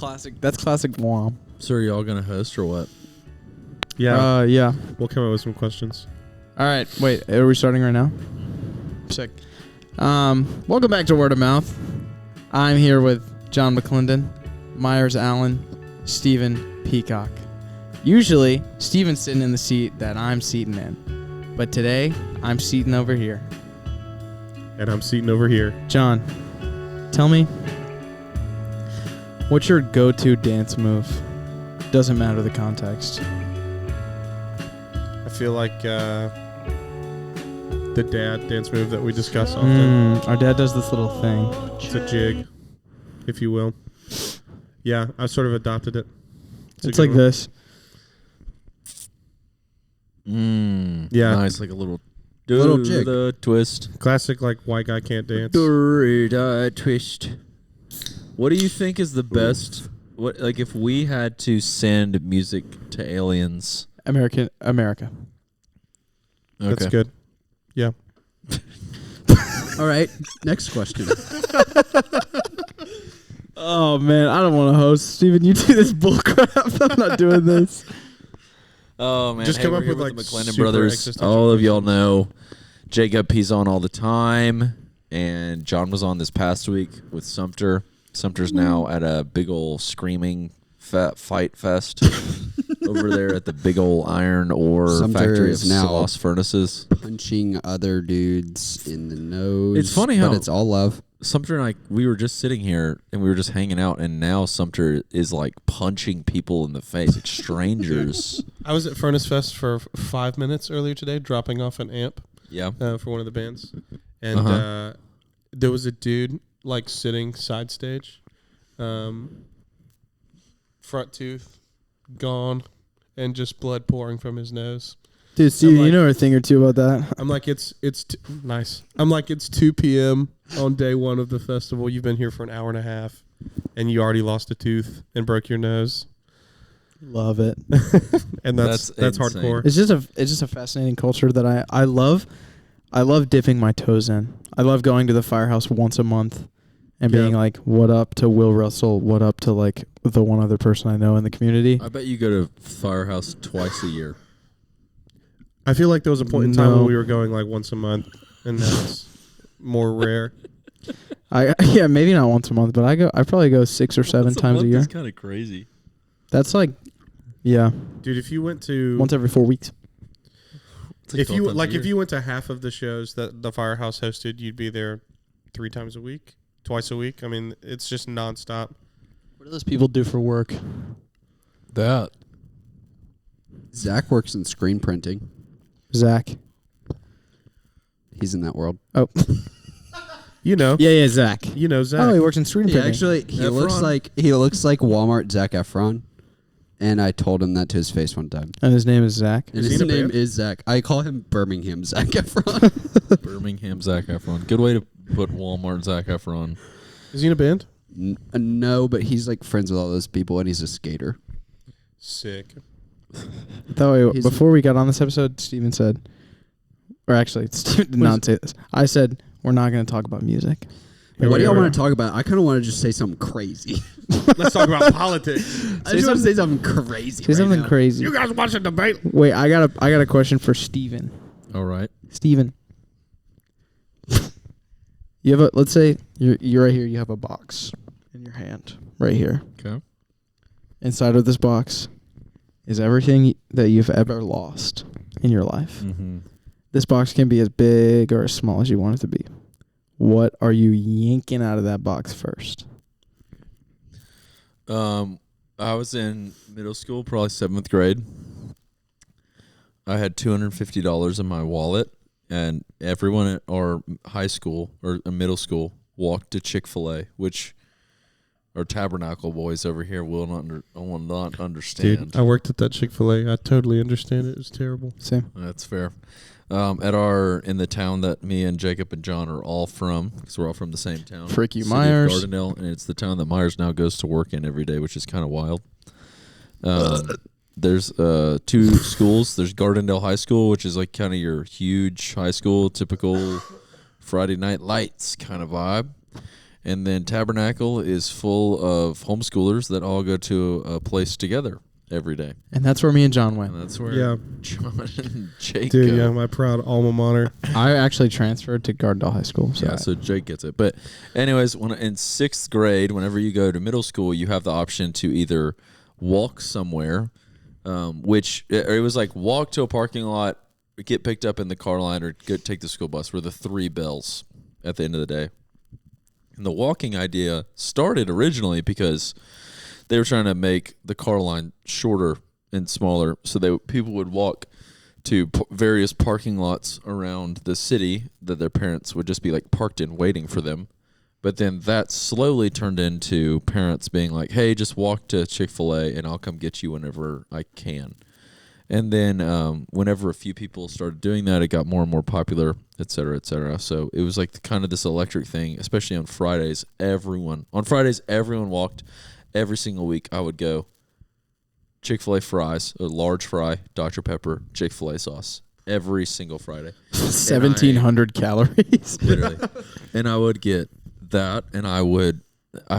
Classic. That's classic Guam. So are y'all gonna host or what? Yeah. Yeah. We'll come up with some questions. All right. Wait. Are we starting right now? Sick. Welcome back to Word of Mouth. I'm here with John Mclendon, Myers Allen, Stephen Peacock. Usually, Stephen's sitting in the seat that I'm seating in, but today I'm seating over here. And I'm seating over here. John, tell me, what's your go-to dance move? Doesn't matter the context. I feel like the dad dance move that we discuss often. Our dad does this little thing. It's a jig, if you will. Yeah, I sort of adopted it. It's like this. Yeah. Nice, like a little jig. The twist. Classic, like, white guy can't dance. Twist. What do you think is the best? What, like, if we had to send music to aliens? America. That's good. Yeah. All right, next question. Oh, man, I don't want to host. Steven, you do this bullcrap. I'm not doing this. Oh man! Just come up with the like Mclendon super Brothers. existential All of y'all questions. know Jacob. He's on all the time, and John was on this past week with Sumter. Sumter's now at a big old screaming fight fest over there at the big old iron ore Sumter factory of is now Sauce Furnaces. Punching other dudes in the nose. It's funny how but it's all love. Sumter and I, we were just sitting here and we were just hanging out, and now Sumter is like punching people in the face, like strangers. I was at Furnace Fest for 5 minutes earlier today, dropping off an amp Yeah. for one of the bands. And there was a dude, like, sitting side stage. Front tooth gone and just blood pouring from his nose. Dude, Steven, like- you know a thing or two about that. I'm like, it's nice. I'm like, it's 2 p.m. on day one of the festival. You've been here for an hour and a half, and you already lost a tooth and broke your nose. Love it. And that's insane. hardcore. It's just a fascinating culture that I love. I love dipping my toes in. I love going to the firehouse once a month and being like, what up to Will Russell? What up to, like, the one other person I know in the community? I bet you go to Firehouse twice a year. I feel like there was a point in time No. when we were going like once a month, and now it's more rare. Yeah, maybe not once a month, but I probably go 6 or 7 times a year. That's kind of crazy. That's like, yeah, Dude, if you went to once every 4 weeks. It's like 12 times a if year. you went to half of the shows that the Firehouse hosted, you'd be there 3 times a week, twice a week. I mean, it's just nonstop. What do those people do for work? That. Zach works in screen printing. Zach. He's in that world. Oh, You know, yeah, Zach. you know Zach. Oh, he works in screen Yeah, printing. actually, he Efron? looks like Walmart Zac Efron, and I told him that to his face one time. And his name is Zach. And Is he his in a name band? is Zach. I call him Birmingham Zac Efron. Birmingham Zac Efron. Good way to put Walmart Zac Efron. Is he in a band? No, but he's like friends with all those people, and he's a skater. Sick. That way, He's- before we got on this episode, Steven said, or actually, Steven did not say this. I said, we're not going to talk about music. What do y'all want to talk about? I kind of want to just say something crazy. Let's talk about politics. I just want to say something crazy. Say something crazy. You guys watch a debate? Wait, I got a question for Steven. All right. Steven. You have let's say you're right here, you have a box in your hand. Right here. Okay. Inside of this box is everything that you've ever lost in your life. Mm-hmm. This box can be as big or as small as you want it to be. What are you yanking out of that box first? I was in middle school, probably 7th grade. I had $250 in my wallet, and everyone at our high school or middle school walked to Chick-fil-A, which our Tabernacle boys over here will not understand. Dude, I worked at that Chick-fil-A. I totally understand it. It was terrible. Same. That's fair. In the town that me and Jacob and John are all from, because we're all from the same town. Frick you, City of Myers. Gardendale, and it's the town that Myers now goes to work in every day, which is kind of wild. There's 2 schools. There's Gardendale High School, which is like kind of your huge high school, typical Friday Night Lights kind of vibe. And then Tabernacle is full of homeschoolers that all go to a place together every day. And that's where me and John went. And that's where Yeah. John and Jake Dude, go. yeah, my proud alma mater. I actually transferred to Gardendale High School. So Yeah, so Jake gets it. But anyways, when in 6th grade, whenever you go to middle school, you have the option to either walk somewhere, which it was like walk to a parking lot, get picked up in the car line, or take the school bus were the 3 bells at the end of the day. And the walking idea started originally because they were trying to make the car line shorter and smaller so people would walk to various parking lots around the city that their parents would just be like parked in waiting for them. But then that slowly turned into parents being like, hey, just walk to Chick-fil-A and I'll come get you whenever I can. And then whenever a few people started doing that, it got more and more popular, et cetera, et cetera. So it was like kind of this electric thing, especially on Fridays. Everyone walked every single week. I would go Chick-fil-A fries, a large fry, Dr. Pepper, Chick-fil-A sauce, every single Friday. 1,700 calories. Literally. And I would get that, and I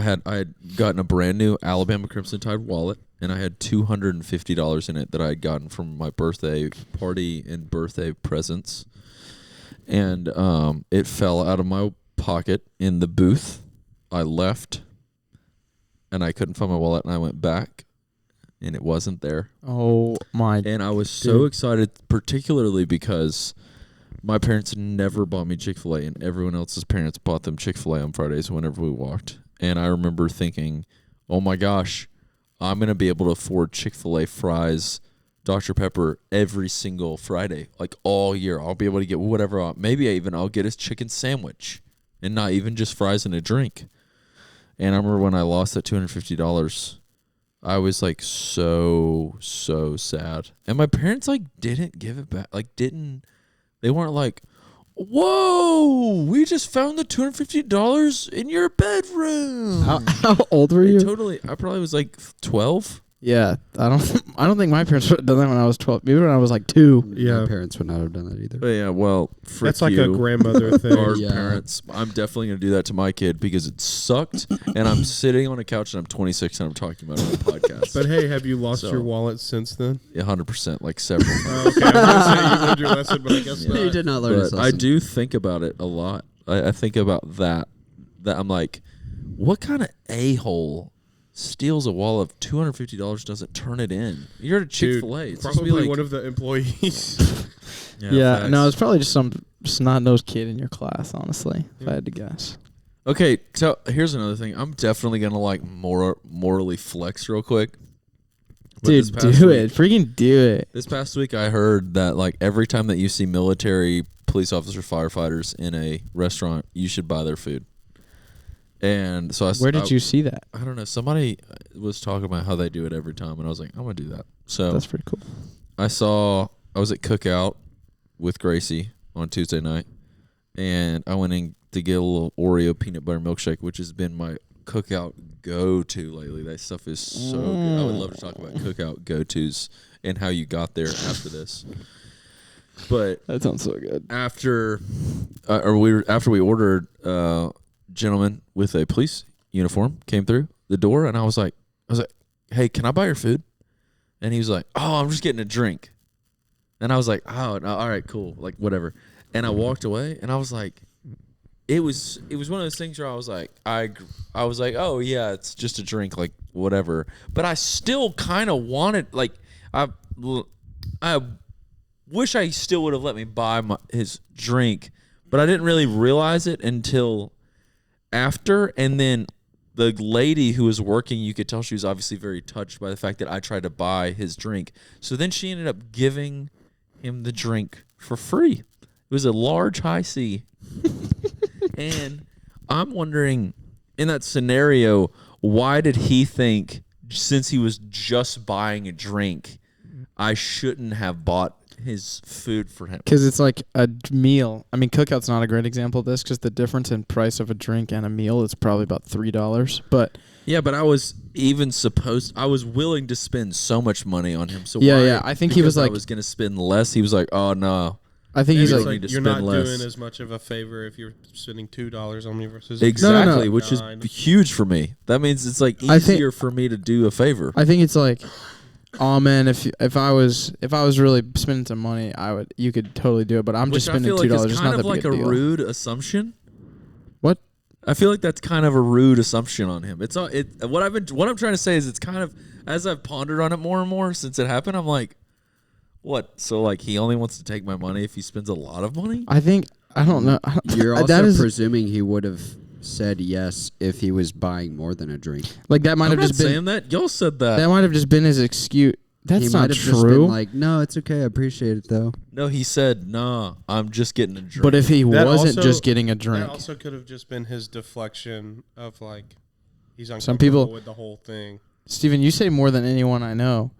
had gotten a brand new Alabama Crimson Tide wallet, and I had $250 in it that I had gotten from my birthday party and birthday presents. And it fell out of my pocket in the booth. I left, and I couldn't find my wallet, and I went back, and it wasn't there. Oh, my. And I was so excited, particularly because my parents never bought me Chick-fil-A, and everyone else's parents bought them Chick-fil-A on Fridays whenever we walked. And I remember thinking, oh, my gosh, I'm going to be able to afford Chick-fil-A fries, Dr. Pepper every single Friday, like all year. I'll be able to get whatever. Maybe I'll get a chicken sandwich and not even just fries and a drink. And I remember when I lost that $250, I was like so sad. And my parents like didn't give it back. They weren't like, whoa, we just found the $250 in your bedroom. How old were you? I probably was like 12. Yeah, I don't think my parents would have done that when I was 12. Maybe when I was like 2. Yeah. My parents would not have done that either. But yeah, well, That's like a grandmother thing. Our Yeah. parents, I'm definitely going to do that to my kid because it sucked. And I'm sitting on a couch and I'm 26 and I'm talking about it on the podcast. But hey, have you lost So- your wallet since then? 100%, like several times. Oh, okay, I was going to say you learned your lesson, but I guess Yeah. not. You did not learn his But I lesson. do think about it a lot. I think about that I'm like, what kind of a-hole steals a wallet of $250, doesn't turn it in? You're at a Chick-fil-A. Dude, It's supposed to probably be like, one of the employees. Yeah, facts. no, it's probably just some snot-nosed kid in your class, honestly, if I had to guess. Okay, so here's another thing. I'm definitely going to like morally flex real quick. But this Dude, past do week- it. Freaking do it. This past week, I heard that like every time that you see military, police officers, firefighters in a restaurant, you should buy their food. And so Where did you see that? I don't know. Somebody was talking about how they do it every time, and I was like, I'm gonna do that. So That's pretty cool. I was at Cookout with Gracie on Tuesday night, and I went in to get a little Oreo peanut butter milkshake, which has been my Cookout go-to lately. That stuff is so good. I would love to talk about Cookout go-tos and how you got there after this. But That sounds so good. after we ordered, gentleman with a police uniform came through the door, and I was like, hey, can I buy your food? And he was like, oh, I'm just getting a drink. And I was like, oh, no, all right, cool, like whatever. And I walked away, and I was like, it was one of those things where I was like, I was like, oh yeah, it's just a drink, like whatever. But I still kind of wanted, like, I wish I still would have let me buy his drink, but I didn't really realize it until after. And then the lady who was working, you could tell she was obviously very touched by the fact that I tried to buy his drink. So then she ended up giving him the drink for free. It was a large high C. And I'm wondering, in that scenario, why did he think, since he was just buying a drink, I shouldn't have bought his food for him? Because it's like a meal. I mean, Cookout's not a great example of this because the difference in price of a drink and a meal is probably about $3. But Yeah, but I was willing to spend so much money on him. So Yeah, why? yeah, I think he was Because I like- was going to spend less. He was like, oh, no. I think Maybe he's it's like, need to you're spend not less. doing as much of a favor if you're spending $2 on me versus Exactly, No. which is $9. huge for me. That means it's like I think- easier for me to do a favor. I think it's like, oh man, if I was really spending some money, you could totally do it. But I'm Which just I spending feel like $2. is It's kind not of that like big a a deal. rude assumption. What? I feel like that's kind of a rude assumption on him. It's not. What I'm trying to say is it's kind of, as I've pondered on it more and more since it happened. I'm like, what? So like he only wants to take my money if he spends a lot of money? I think I don't know. You're that also is presuming he would have said yes if he was buying more than a drink. like that might I'm have not just been saying that. Y'all said that. that might have just been his excuse. That's he not might have just true. been like, no, it's okay. I appreciate it though. No, he said, nah, I'm just getting a drink. But if he That wasn't also- just getting a drink, That also could have just been his deflection of like he's Some uncomfortable people- with the whole thing. Steven, you say more than anyone I know.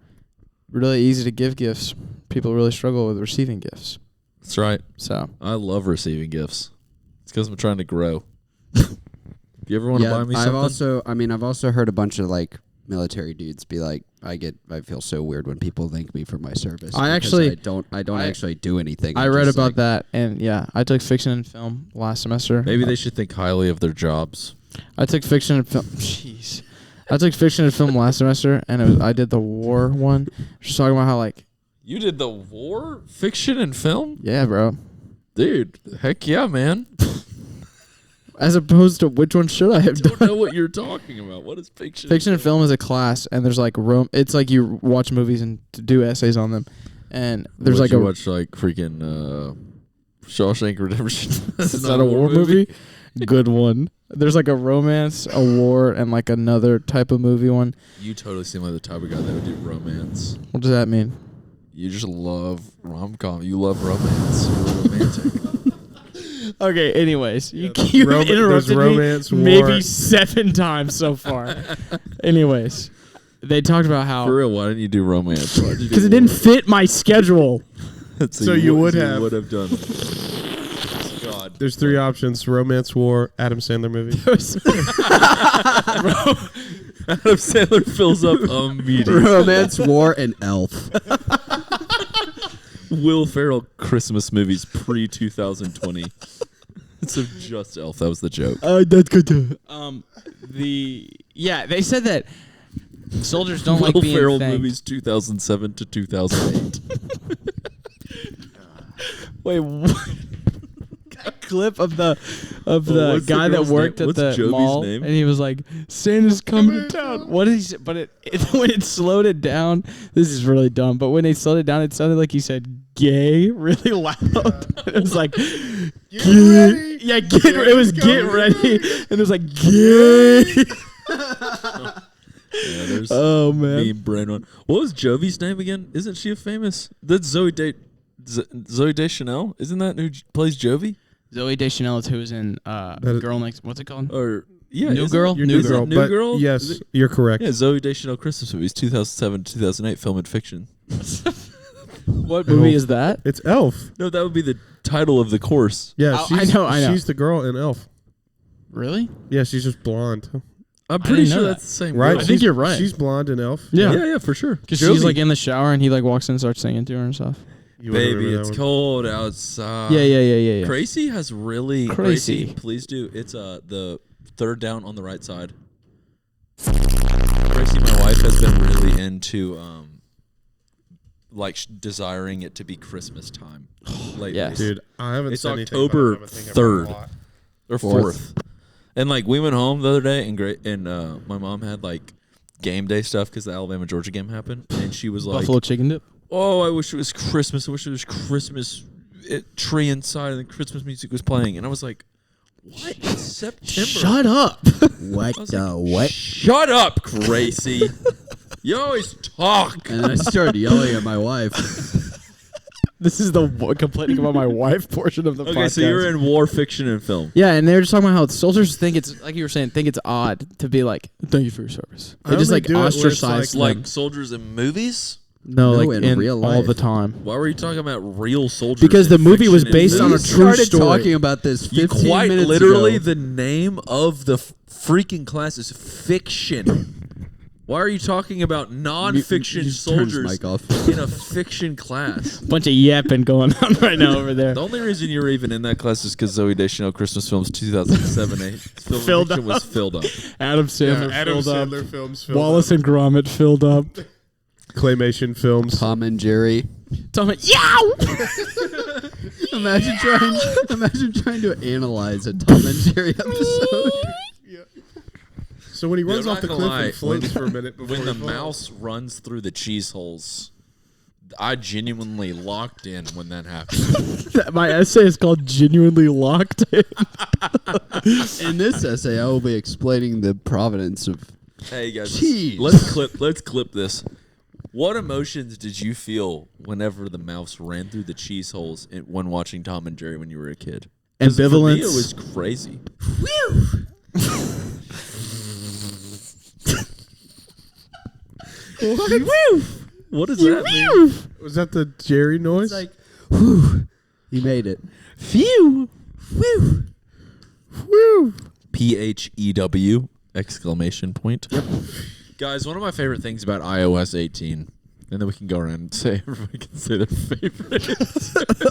Really easy to give gifts. People really struggle with receiving gifts. That's right. So I love receiving gifts. It's because I'm trying to grow. If you ever want to buy me something? I've also heard a bunch of like military dudes be like, I feel so weird when people thank me for my service. I because actually- I don't actually do anything. I I'm read just about like, that, and yeah, I took fiction and film last semester. Maybe they should think highly of their jobs. I took fiction and film. Jeez, I took fiction and film last semester, and I did the war one. Just talking about how like, You did the war fiction and film? yeah, bro. Dude, heck yeah, man. As opposed to which one should I have Don't done? know what you're talking about. What is fiction? Fiction and film is a class, and there's like it's like you watch movies and do essays on them, and there's Would like you a watch like freaking Shawshank Redemption. is that a war movie? Good one. There's like a romance, a war, and like another type of movie one. You totally seem like the type of guy that would do romance. What does that mean? You just love rom-com. You love romance. You're romantic. Okay, anyways, you there's interrupted romance, me war. maybe 7 times so far. Anyways, they talked about For how real, why didn't you do romance? because it didn't fit my schedule. So you would have. would have done. God. There's 3 options: romance, war, Adam Sandler movie. Adam Sandler fills up immediately. romance, war, and elf. Will Ferrell Christmas movies pre-2020. So just Elf. That was the joke. That's good. They said that soldiers don't like Will being Ferrell thanked. movies 2007 to 2008. Wait, what? That clip of the what's the guy that girl's worked name? at What's the Jovi's mall, name? and he was like, "Santa's coming to town." What did he say? But when it slowed it down, this is really dumb. But when they slowed it down, it sounded like he said "gay" really loud. It was like, "Get ready." Yeah, it was "get ready," and it was like "gay." Yeah, there's Oh man, meme brain one. What was Jovi's name again? Isn't she a famous? That's Zoe Deschanel. Isn't that who plays Jovi? Zoe Deschanel is who was in Girl Next. What's it called? Or yeah, New isn't- Girl? Is New it Girl, New but Girl. Is yes, it- you're correct. Yeah, Zoe Deschanel Christmas movies 2007 2008 film and fiction. What movie is that? It's Elf. No, that would be the title of the course. Yeah, Oh, I know. She's the girl in Elf. Really? Yeah, she's just blonde. I'm I pretty didn't know sure that. that's the same. Right? girl. I think you're right. She's blonde in Elf. Yeah. Yeah, for sure. Because she's like in the shower and he like walks in and starts singing to her and stuff. You wouldn't Baby, remember it's that one. cold outside. Yeah. Crazy has really Crazy. Please do. It's the third down on the right side. Crazy, my wife has been really into like desiring it to be Christmas time lately. Yes. Dude, I haven't It's said anything October about it, but I'm thinking about it a 3rd. lot. Or 4th. And like we went home the other day and my mom had like game day stuff because the Alabama Georgia game happened, and she was like, Buffalo chicken dip. "Oh, I wish it was Christmas. I wish it was Christmas tree inside and the Christmas music was playing." And I was like, "What? It's September." Shut up. What I was the like, what? Shut up, Gracie. You always talk. And then I started yelling at my wife. This is the complaining about my wife portion of the podcast. Okay, so you're in war fiction and film. Yeah, and they were just talking about how soldiers think it's like you were saying, think it's odd to be like, "Thank you for your service." I They just only like do it where it's ostracized them. Like soldiers in movies? No, No, like in in real all life. the time. Why were you talking about real soldiers? Because in the movie was fiction and based on a movies? true started story. talking about this You 15 quite minutes literally ago. the name of the freaking class is fiction. Why are you talking about non-fiction soldiers mic off. in a fiction class? Bunch of yapping going on right now over there. The only reason you were even in that class is because Zoe Deschanel Christmas Films 2007-8 film Filled fiction up. was filled up. Adam Sandler Adam filled up. Sandler films filled Wallace up. and Gromit filled up. Claymation films. Tom and Jerry. Tom, yow! Imagine trying to analyze a Tom and Jerry episode. So when he runs I'm off not the gonna cliff lie, and floats for a minute before When the he falls. mouse runs through the cheese holes, I genuinely locked in when that happened. My essay is called Genuinely Locked In. In this essay, I will be explaining the provenance of Hey guys, Cheese. let's clip this. What emotions did you feel whenever the mouse ran through the cheese holes when watching Tom and Jerry when you were a kid? 'Cause for me, Ambivalence. it was crazy. What does that mean? Was that the Jerry noise? It's like, whew, he made it. Phew. Whew. Woo! PHEW exclamation point. Yep. Guys, one of my favorite things about iOS 18, and then we can go around and say everybody can say their favorite.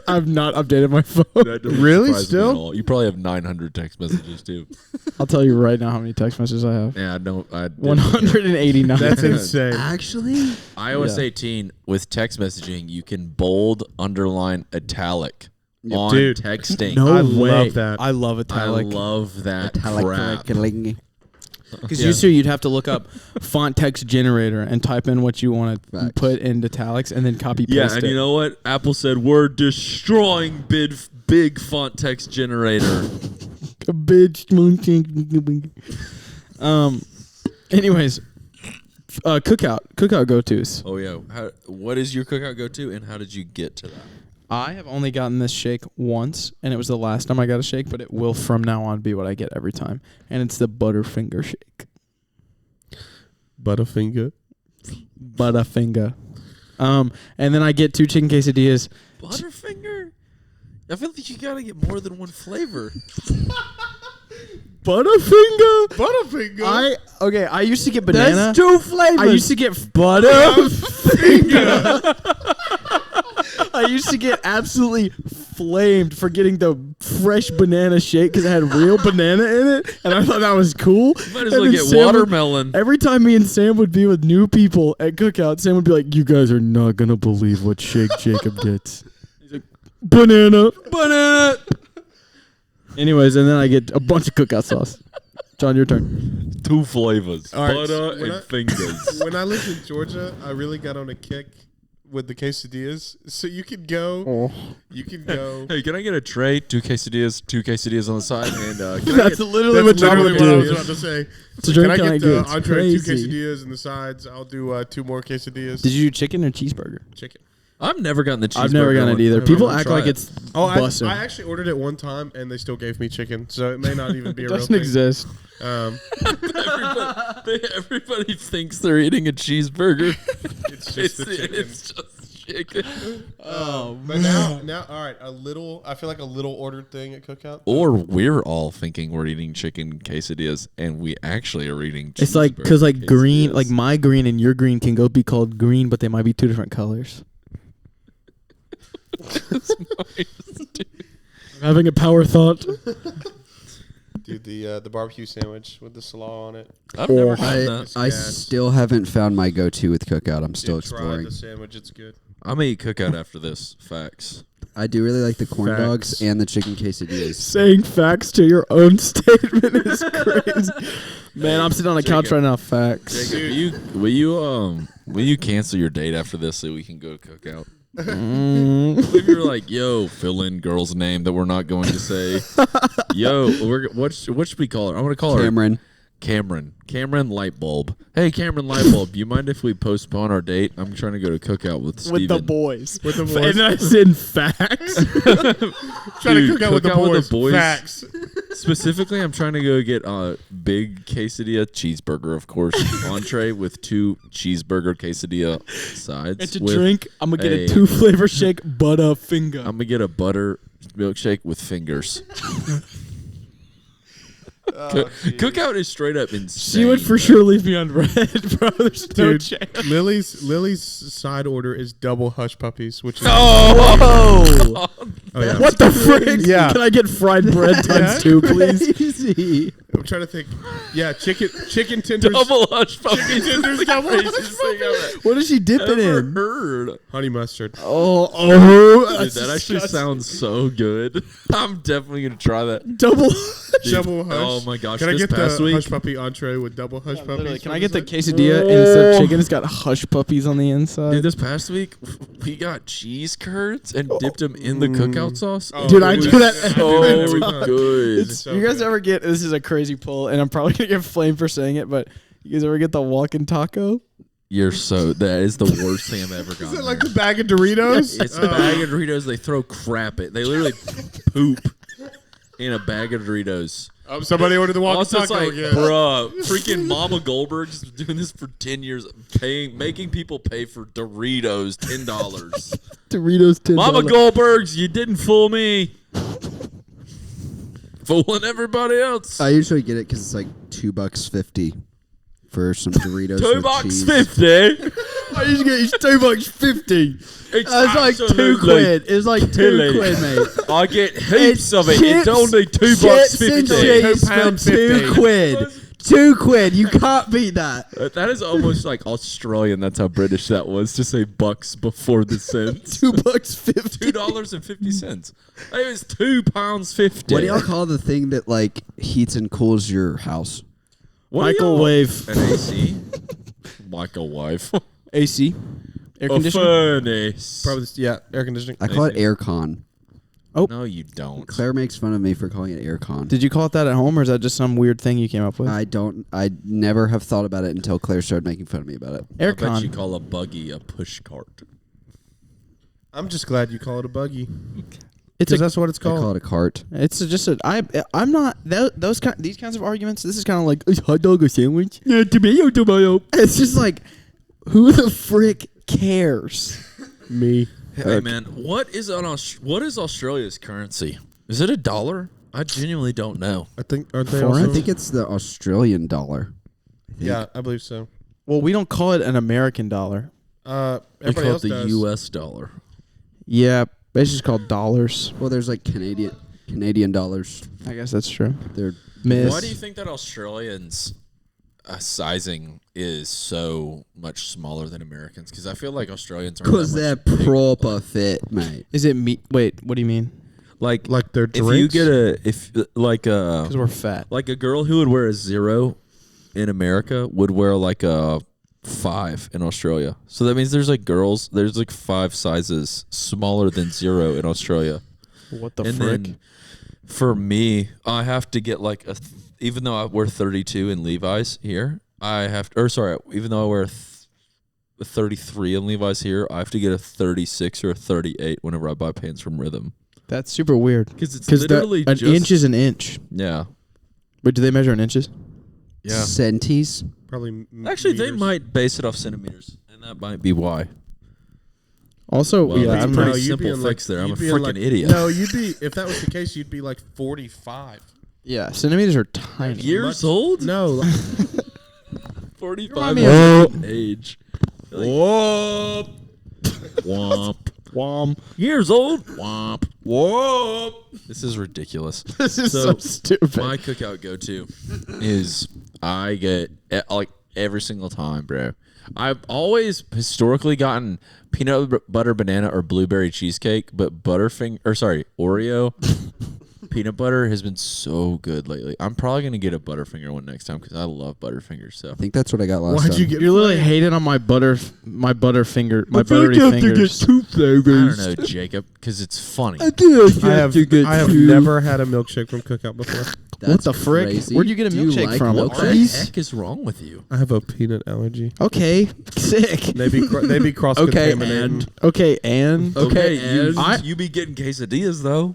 I've not updated my phone. That doesn't Really? surprise me Still? at all. You probably have 900 text messages too. I'll tell you right now how many text messages I have. Yeah, I don't. 189. That's insane. Actually, iOS Yeah. 18 with text messaging, you can bold, underline, italic on Dude. texting. No I way. love that. I love I italic. love that crap. Because Yeah. used to, you'd have to look up font text generator and type in what you want to Facts. put in italics and then copy paste Yeah, and it. you know what? Apple said we're destroying big font text generator. Bitch. Anyways, cookout go-tos. Oh yeah, what is your cookout go to, and how did you get to that? I have only gotten this shake once, and it was the last time I got a shake, but it will from now on be what I get every time. And it's the Butterfinger shake. Butterfinger. Butterfinger. And then I get 2 chicken quesadillas. Butterfinger? I feel like you gotta get more than one flavor. Butterfinger? Butterfinger. I used to get banana. That's 2 flavors. I used to get Butterfinger. I used to get absolutely flamed for getting the fresh banana shake because it had real banana in it, and I thought that was cool. Might as And well then get Sam would- watermelon. Every time me and Sam would be with new people at Cookout, Sam would be like, "You guys are not gonna believe what shake Jacob gets." He's like, "Banana." Anyways, and then I get a bunch of Cookout sauce. John, your turn. 2 flavors, All right, butter when and fingers. When I lived in Georgia, I really got on a kick with the quesadillas. So you could go. Oh, You can go. Hey, can I get a tray? 2 quesadillas on the side, and can I that's get literally what John literally would what I do. was about to say. So Can drink I can I get the get? entree, 2 Crazy. quesadillas, and the sides? I'll do 2 more quesadillas. Did you do chicken or cheeseburger? Chicken? I've never gotten the cheeseburger. I've never gotten it one. either. I'm People gonna act try like it. it's Oh, bussin'. I actually ordered it one time, and they still gave me chicken, so it may not even be It a real doesn't thing. exist. Everybody thinks they're eating a cheeseburger. It's just the chicken. It's just chicken. Oh, But now, all right. I feel like a little ordered thing at Cookout. Or we're all thinking we're eating chicken quesadillas, and we actually are eating. It's like cheeseburger because like green, quesadillas. like my green and your green can go be called green, but they might be 2 different colors. I'm having a power thought. Dude, the barbecue sandwich with the slaw on it. I've never had I, that. I gas. still haven't found my go-to with Cookout. I'm still Dude, try exploring. the sandwich. It's good. I'm gonna eat cookout after this. Facts. I do really like the corn Facts. dogs and the chicken quesadillas. Saying facts to your own statement is crazy. Man, I'm sitting on a couch right now. Facts. Jacob, will you cancel your date after this so we can go to Cookout? Mm. If you're like, yo, fill in girl's name that we're not going to say. Yo, what should we call her? I'm gonna call her Cameron. Cameron Lightbulb. Hey, Cameron Lightbulb, you mind if we postpone our date? I'm trying to go to Cookout with Steven. With the boys. With the And boys. I said facts. Trying to Dude, cook out with the Cookout boys. Facts. Specifically, I'm trying to go get a big quesadilla, cheeseburger, of course, entree with 2 cheeseburger quesadilla sides. And to with drink, I'm going to get a a- 2 flavor shake, Butterfinger. I'm gonna get a butter milkshake with fingers. Cookout is straight up insane. She would for sure leave me on red, bro. There's no Dude, chance. Lily's side order is double hush puppies, which is Oh! oh yeah. What the frick? Yeah. Can I get fried bread times 2, please? Crazy. I'm trying to think. Yeah, chicken tenders, double hush puppies. chicken tenders, double Craziest thing I've What does she dip it ever in? heard. honey mustard. Oh, Dude, that actually sounds so good. I'm definitely gonna try that. double. Dude, Double hush. Oh my gosh! Can I this get the past week, hush puppy entree with double hush puppies? Can I get the quesadilla and instead of chicken, it's got hush puppies on the inside? dude, this past week we got cheese curds and dipped them in the cookout sauce. Oh, Dude, it I was do that so every time. good. It's, so you guys good. ever get, this is a crazy pull, and I'm probably going to get flamed for saying it, but you guys ever get the walking taco? That is the worst thing I've ever gotten. Is it like the bag of Doritos? It's a bag of Doritos. They throw crap at. They literally poop in a bag of Doritos. Somebody ordered the walking Also, it's taco like, again. bruh, freaking Mama Goldberg's been doing this for 10 years, making people pay for Doritos $10. Doritos $10. Mama Goldberg's, you didn't fool me. Fooling everybody else. I usually get it because it's like $2.50 for some Doritos. with cheese. $2.50. I used to get $2.50. It's That's like absolutely £2. It's like tilly. £2, mate. I get heaps of it. Chips- It's only chips and $2.50. cheese for £2.50. £2. $2. You can't beat that. That is almost like Australian. That's how British that was to say bucks before the cents. $2.50. $2.50. It was £2.50. What do y'all call the thing that like heats and cools your house? What do y'all- Microwave. An AC. Microwave. AC. Air A conditioner. furnace. Probably, yeah, air conditioning. I call it Amazing. aircon. No, you don't. Claire makes fun of me for calling it aircon. Did you call it that at home, or is that just some weird thing you came up with? I never have thought about it until Claire started making fun of me about it. I bet you Aircon. call a buggy a push cart. I'm just glad you call it a buggy. It's Because that's what it's I call called. it a cart. It's just a. I'm not these kinds of arguments. This is kind of like is hot dog a sandwich? Yeah, tomato. It's just like, who the frick cares? Me. Hey man, what is Australia's currency? Is it $1? I genuinely don't know. I think aren't they Foreign? also? I think it's the Australian dollar. Yeah, I believe so. Well, we don't call it an American dollar. We Everybody call it else the does. U.S. dollar. Yeah, it's just called dollars. Well, there's like Canadian dollars. I guess that's true. They're Miss. Why do you think that Australians' sizing is so much smaller than Americans? Because I feel like Australians are because they're proper fit, mate. Is it me? Wait, what do you mean? like Like their if drinks. you get Because we're fat. like a girl who would wear a 0 in America would wear like a 5 in Australia. So that means there's like 5 sizes smaller than 0 in Australia. What the And frick? then for me, I have to get like even though I wear 32 in Levi's here, even though I wear a 33 in Levi's here, I have to get a 36 or a 38 whenever I buy pants from Rhythm. That's super weird. Because it's Because literally an just inch is an inch. yeah. Wait, do they measure in inches? Yeah. Centis. Probably. Actually, they meters. might base it off centimeters, and that might be why. Also, Well, yeah, that's I'm pretty not. you'd simple be in, fix there. I'm you'd a be in, freaking idiot. No, you'd be if that was the case, you'd be like 45. Yeah, centimeters are tiny. Years old? No, like, 45 Remind me is of- age. Whoop. Womp. Wom. Years old. Womp. Whoop. This is ridiculous. This is so So, stupid. My cookout go-to is I get like every single time, bro. I've always historically gotten peanut butter banana or blueberry cheesecake, but Oreo peanut butter has been so good lately. I'm probably gonna get a Butterfinger one next time because I love Butterfingers. So I think that's what I got last why'd time. you get? You're literally hating on my buttery fingers. I don't flavors. know, Jacob, because it's funny. I have never had a milkshake from Cookout before. That's What the frick? crazy. Where'd you get a Do you milkshake like from? What the milkshakes? heck is wrong with you? I have a peanut allergy. Okay, sick. They be cross Okay, contaminating. and okay, and You be getting quesadillas though.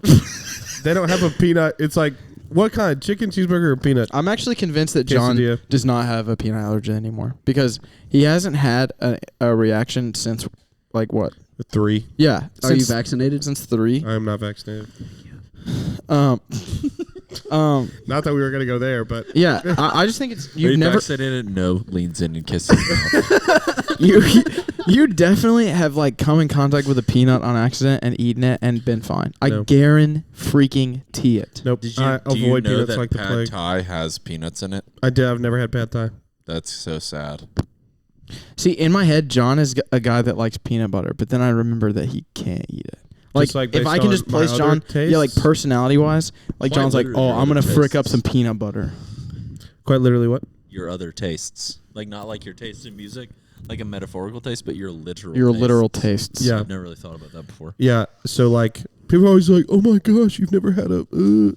They don't have a peanut. It's like what kind? Chicken cheeseburger or peanut? I'm actually convinced that John Quesadilla. does not have a peanut allergy anymore because he hasn't had a reaction since like what? 3. Yeah, Are you since, vaccinated? since 3. I am not vaccinated. Not that we were gonna go there, but Yeah, I just think it's you've Wait, never backs it in and no leans in and kisses mouth. you definitely have like come in contact with a peanut on accident and eaten it and been fine. I No. guarantee it. nope. Do I you avoid know peanuts that like the pad plague. thai has peanuts in it? I did. I've never had pad thai. That's so sad. See, in my head, John is a guy that likes peanut butter, but then I remember that he can't eat it. Just, like, if based I can on just place my other John, yeah, like tastes? personality wise, like Quite John's like, literally oh, your I'm gonna other frick up tastes. some peanut butter. Quite literally, what? Your other tastes, like not like your taste in music, like a metaphorical taste, but your literal. Your tastes. literal tastes. Yeah. I've never really thought about that before. Yeah. So like, people are always like, "Oh my gosh, you've never had a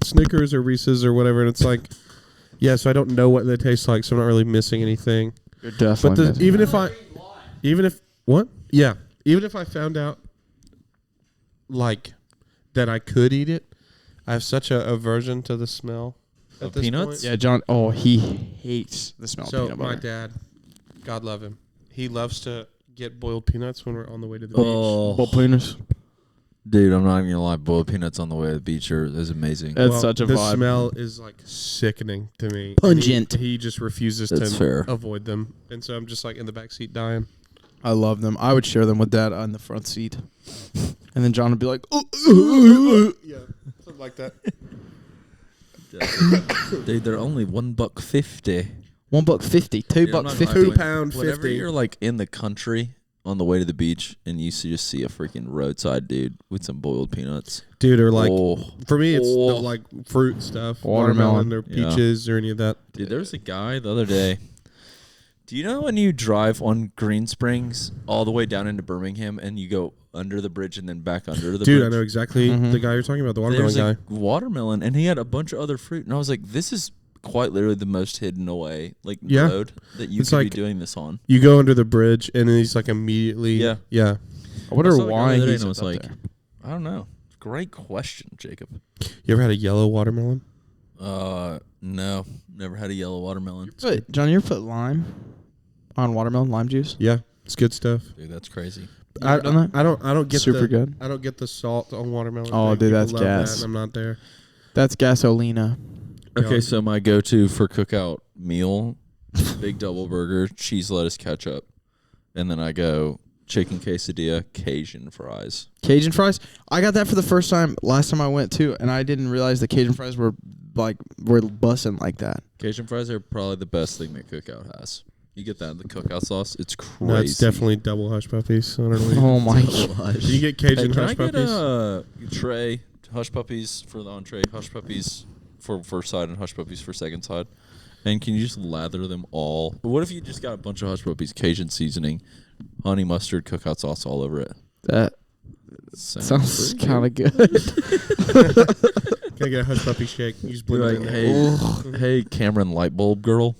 Snickers or Reese's or whatever," and it's like, yeah. So I don't know what they taste like, so I'm not really missing anything. You're But definitely. missing even it. even if I found out, like, that I could eat it, I have such a aversion to the smell. Of At this peanuts? point. yeah, John. Oh, he hates the smell of So peanut my butter. dad, God love him, he loves to get boiled peanuts when we're on the way to the Oh, Well, penis. dude, I'm not even gonna lie. Boiled peanuts on the way to the beach is amazing. That's beach. such a the vibe. smell is like sickening to me. Pungent. He just refuses That's to fair. avoid them, and so I'm just like in the back seat dying. I love them. I would share them with Dad on the front seat, and then John would be like, "Oh, Yeah, something like that. Dude, they're only $1.50. $1.50, $2.50." £2.50. Whenever you're like in the country on the way to the beach and you just see a freaking roadside dude with some boiled peanuts. Dude, or like Oh. for me, it's the, Oh. like fruit stuff, Watermelon. watermelon or Yeah. peaches or any of that. Dude, there was a guy the other day. Do you know when you drive on Green Springs all the way down into Birmingham and you go under the bridge and then back under the Dude, bridge? I know exactly Mhm. the guy you're talking about, the watermelon There's guy. a watermelon, and he had a bunch of other fruit, and I was like, "This is quite literally the most hidden away Yeah. road that you It's could like- be doing this on." You go under the bridge, and then he's like immediately. Yeah. Yeah. I wonder I saw the guy why the other day he's and I up was like, there. I don't know. Great question, Jacob. You ever had a yellow watermelon? No, never had a yellow watermelon. John, you ever put lime on watermelon, lime juice? Yeah, it's good stuff. Dude, that's crazy. You ever done that? I don't get Super the, good. I don't get the salt on watermelon. Oh, thing. dude, People that's love gas. That, and I'm not there. That's gasolina. Okay, Yeah. so my go-to for cookout meal, big double burger, cheese, lettuce, ketchup, and then I go chicken quesadilla, Cajun fries. Cajun fries. I got that for the first time last time I went too, and I didn't realize the Cajun fries were bussing like that. Cajun fries are probably the best thing that Cookout has. You get that in the Cookout sauce, it's crazy. No, it's definitely double hush puppies. I don't know. Oh my god. Do you get Hey, Cajun can hush I get puppies? a tray, hush puppies for the entree, hush puppies for first side, and hush puppies for second side? And can you just lather them all? What if you just got a bunch of hush puppies, Cajun seasoning, honey mustard, Cookout sauce all over it? That sounds kind of good. Can I get a hush puppy shake? You just Be blend it like, in there. hey, Cameron light bulb girl.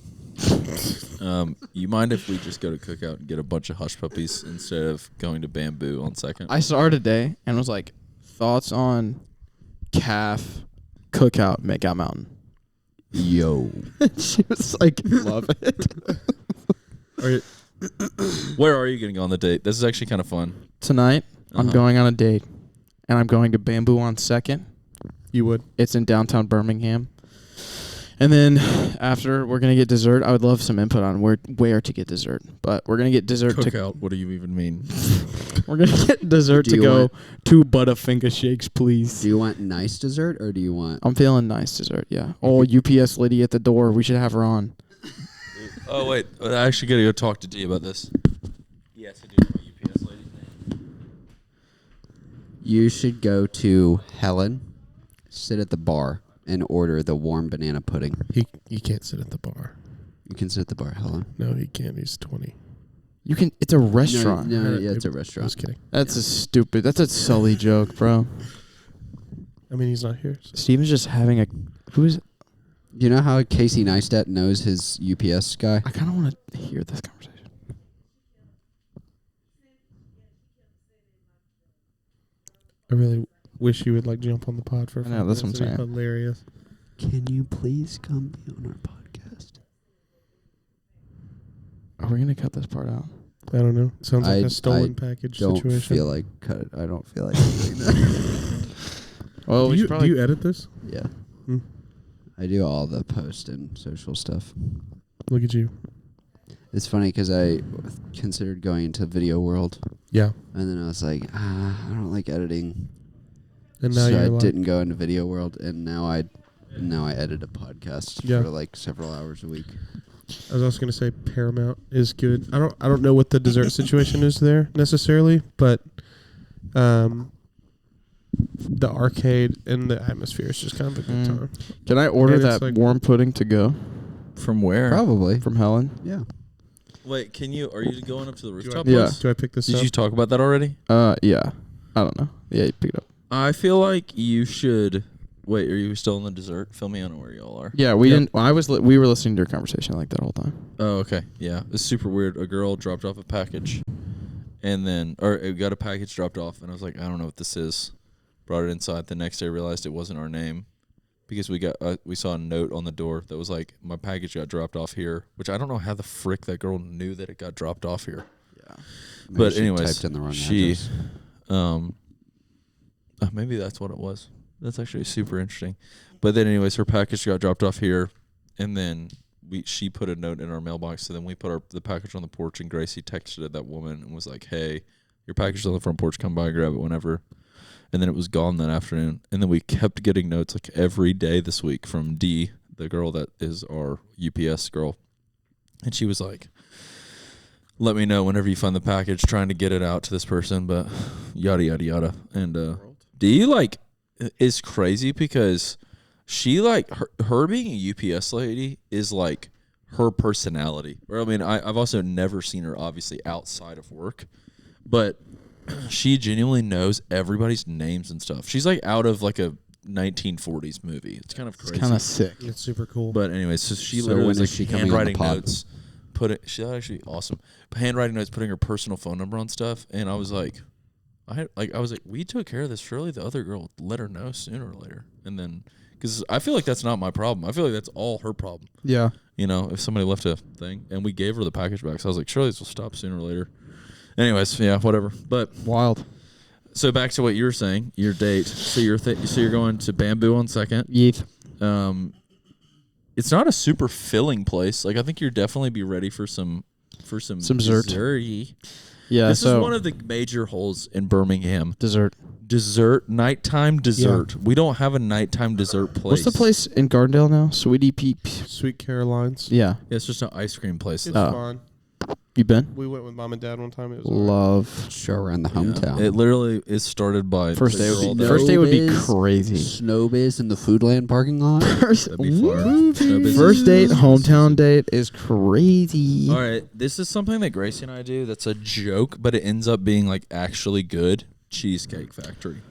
You mind if we just go to Cookout and get a bunch of hush puppies instead of going to Bamboo on second? I saw her today and was like, thoughts on calf cookout makeout mountain. Yo. She was like, love it. Where are you going to go on the date? This is actually kind of fun. Tonight, I'm Uh-huh. going on a date, and I'm going to Bamboo on second. You would. It's in downtown Birmingham. And then after, we're going to get dessert. I would love some input on where to get dessert. But we're going to get dessert to Cookout. What do you even mean? we're going to get dessert Do to you go want- to Butterfinger Shakes, please. Do you want nice dessert or do you want? I'm feeling nice dessert, yeah. Oh, UPS lady at the door. We should have her on. Oh, wait. I actually got to go talk to D about this. Yes, I do know my UPS lady's name. You should go to Helen, sit at the bar, and order the warm banana pudding. You can't sit at the bar. You can sit at the bar, Helen. No, he can't. He's 20. You can. It's a restaurant. No, yeah, it's a I was restaurant. kidding. That's a stupid. That's a Sully joke, bro. I mean, he's not here. So. Steven's just having a. Who is? You know how Casey Neistat knows his UPS guy? I kind of want to hear this conversation. I really wish you would like jump on the pod for. I know, that's what I'm saying. Hilarious. Can you please come be on our podcast? Are we gonna cut this part out? I don't know. Sounds like I a stolen package Don't situation. feel like cut it. I don't feel like doing that. Well, do, we you, should probably. do you edit this? Yeah. I do all the post and social stuff. Look at you. It's funny because I considered going into video world, Yeah. and then I was like, I don't like editing. And now So you're I like, didn't go into video world, and now I edit a podcast Yeah. for like several hours a week. I was also gonna say Paramount is good. I don't know what the dessert situation is there necessarily, but the arcade and the atmosphere is just kind of a good time. Can I order And it's that like- warm pudding to go From where? Probably. from Helen? Yeah. Wait, are you going up to the rooftop Yeah. place? Do I pick this Did up? you talk about that already? Yeah. I don't know. Yeah, you pick it up. I feel like you should. Wait, are you still in the dessert? Fill me in on where y'all are. Yeah, we Yep. didn't. We were listening to your conversation like that whole time. Oh, okay. Yeah. It's super weird. A girl dropped off a package and then, or it got a package dropped off, and I was like, I don't know what this is. Brought it inside. The next day, realized it wasn't our name because we saw a note on the door that was like, my package got dropped off here, which I don't know how the frick that girl knew that it got dropped off here. Yeah. Maybe But she anyways, typed in the wrong she, address. maybe that's what it was. That's actually super interesting. But then anyways, her package got dropped off here, and then she put a note in our mailbox, so then we put the package on the porch, and Gracie texted that woman and was like, hey, your package is on the front porch, come by and grab it whenever. And then it was gone that afternoon. And then we kept getting notes like every day this week from Dee, the girl that is our UPS girl. And she was like, let me know whenever you find the package, trying to get it out to this person, but yada, yada, yada. And Dee, like, is crazy because she, like, her being a UPS lady is, like, her personality. Or, I mean, I've also never seen her, obviously, outside of work. But she genuinely knows everybody's names and stuff. She's like out of like a 1940s movie. It's kind of crazy. It's kind of sick. It's super cool. But anyways, so she So literally when was like is she coming on the handwriting pod? notes, she's actually awesome. Handwriting notes, putting her personal phone number on stuff, and I was like, we took care of this. Surely the other girl would let her know sooner or later. And then, because I feel like that's not my problem. I feel like that's all her problem. Yeah. You know, if somebody left a thing, and we gave her the package back, so I was like, surely this will stop sooner or later. Anyways, yeah, whatever. But Wild. so back to what you were saying, your date. So you're going to Bamboo on 2nd. Yeeth. It's not a super filling place. Like I think you'd definitely be ready for some dessert. dessert-y. Yeah. This so is one of the major holes in Birmingham. dessert. Nighttime dessert. We don't have a nighttime dessert place. What's the place in Gardendale now? Sweetie Peep. Sweet Caroline's. Yeah. Yeah, it's just an ice cream place. It's Oh. fun. You been? We went with mom and dad one time. It was Love. Show around the Yeah. hometown. It literally is started by First the day girl would be that- first day would be Snowbiz. crazy. Snowbiz in the Foodland parking lot. That'd be fire. Snowbiz. First date, hometown date is crazy. All right, this is something that Gracie and I do that's a joke, but it ends up being like actually good. Cheesecake Factory.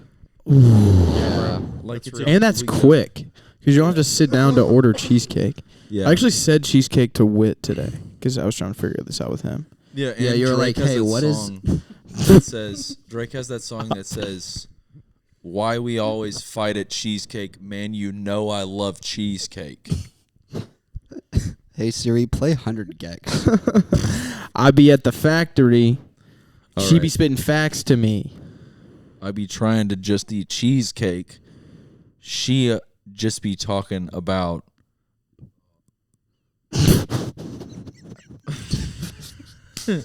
Yeah. Like it's And that's quick because you don't have to sit down to order cheesecake. Yeah. I actually said cheesecake to Wit today because I was trying to figure this out with him. Yeah, Yeah, and you were Drake like, has "Hey, that what is-" song that says Drake has that song that says why we always fight at cheesecake, man, you know I love cheesecake. Hey Siri, play 100 gex. I be at the factory. All She right. be spitting facts to me. I be trying to just eat cheesecake. She just be talking about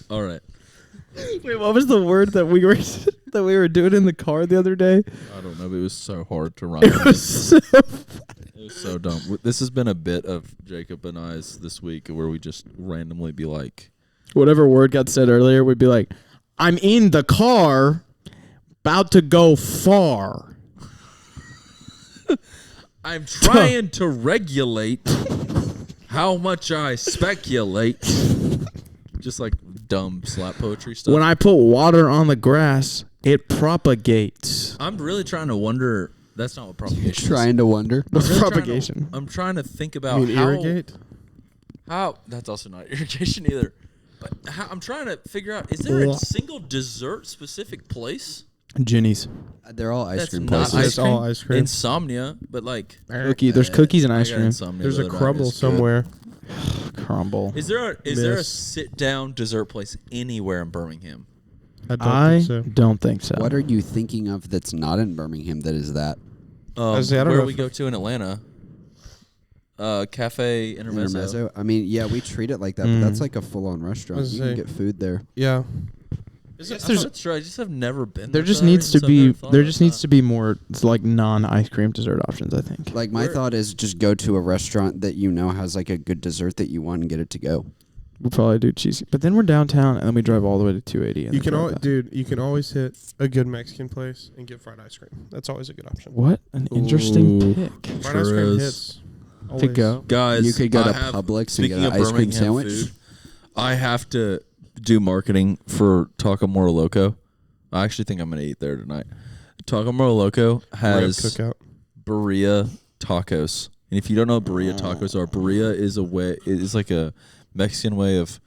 all right. Wait, what was the word that we were doing in the car the other day? I don't know, but it was so hard to rhyme. It was so It was so dumb. This has been a bit of Jacob and I's this week where we just randomly be like, whatever word got said earlier would be like, I'm in the car, about to go far. I'm trying to regulate how much I speculate. Just like dumb slap poetry stuff. When I put water on the grass, it propagates. I'm really trying to wonder. That's not what propagation is. Trying to wonder. What's Really propagation? I'm trying to think I about mean, irrigate. how. That's also not irrigation either. But I'm trying to figure out: is there a single dessert specific place Ginny's. They're all ice that's cream not places. ice It's cream? all ice cream. Insomnia, but like Cookie. There's cookies and I ice got cream. insomnia There's the a other night. crumble It's good. somewhere. Crumble. Is there a Miss. sit down dessert place anywhere in Birmingham? I don't I think so. don't think so. What are you thinking of that's not in Birmingham that is that? I say, I don't Where know we if- go to in Atlanta? Cafe Intermezzo. I mean, yeah, we treat it like that, but that's like a full-on restaurant. You can get food there. Yeah. That's true. I just have never been There there. just for that needs to reason, so I've be never thought there about just needs that. to be more like non-ice cream dessert options, I think. Like, my thought is just go to a restaurant that you know has like a good dessert that you want and get it to go. We'll probably do cheesy. But then we're downtown and then we drive all the way to 280. And You then can drive back. you can always hit a good Mexican place and get fried ice cream. That's always a good option. What an interesting Ooh. pick. Fried ice cream hits. To Always. go. Guys, You could go I to have- Publix and speaking get of an ice cream Birmingham sandwich. food, I have to do marketing for Taco Moro Loco. I actually think I'm going to eat there tonight. Taco Moro Loco has Cookout. birria tacos. And if you don't know what birria tacos are, birria is like a Mexican way of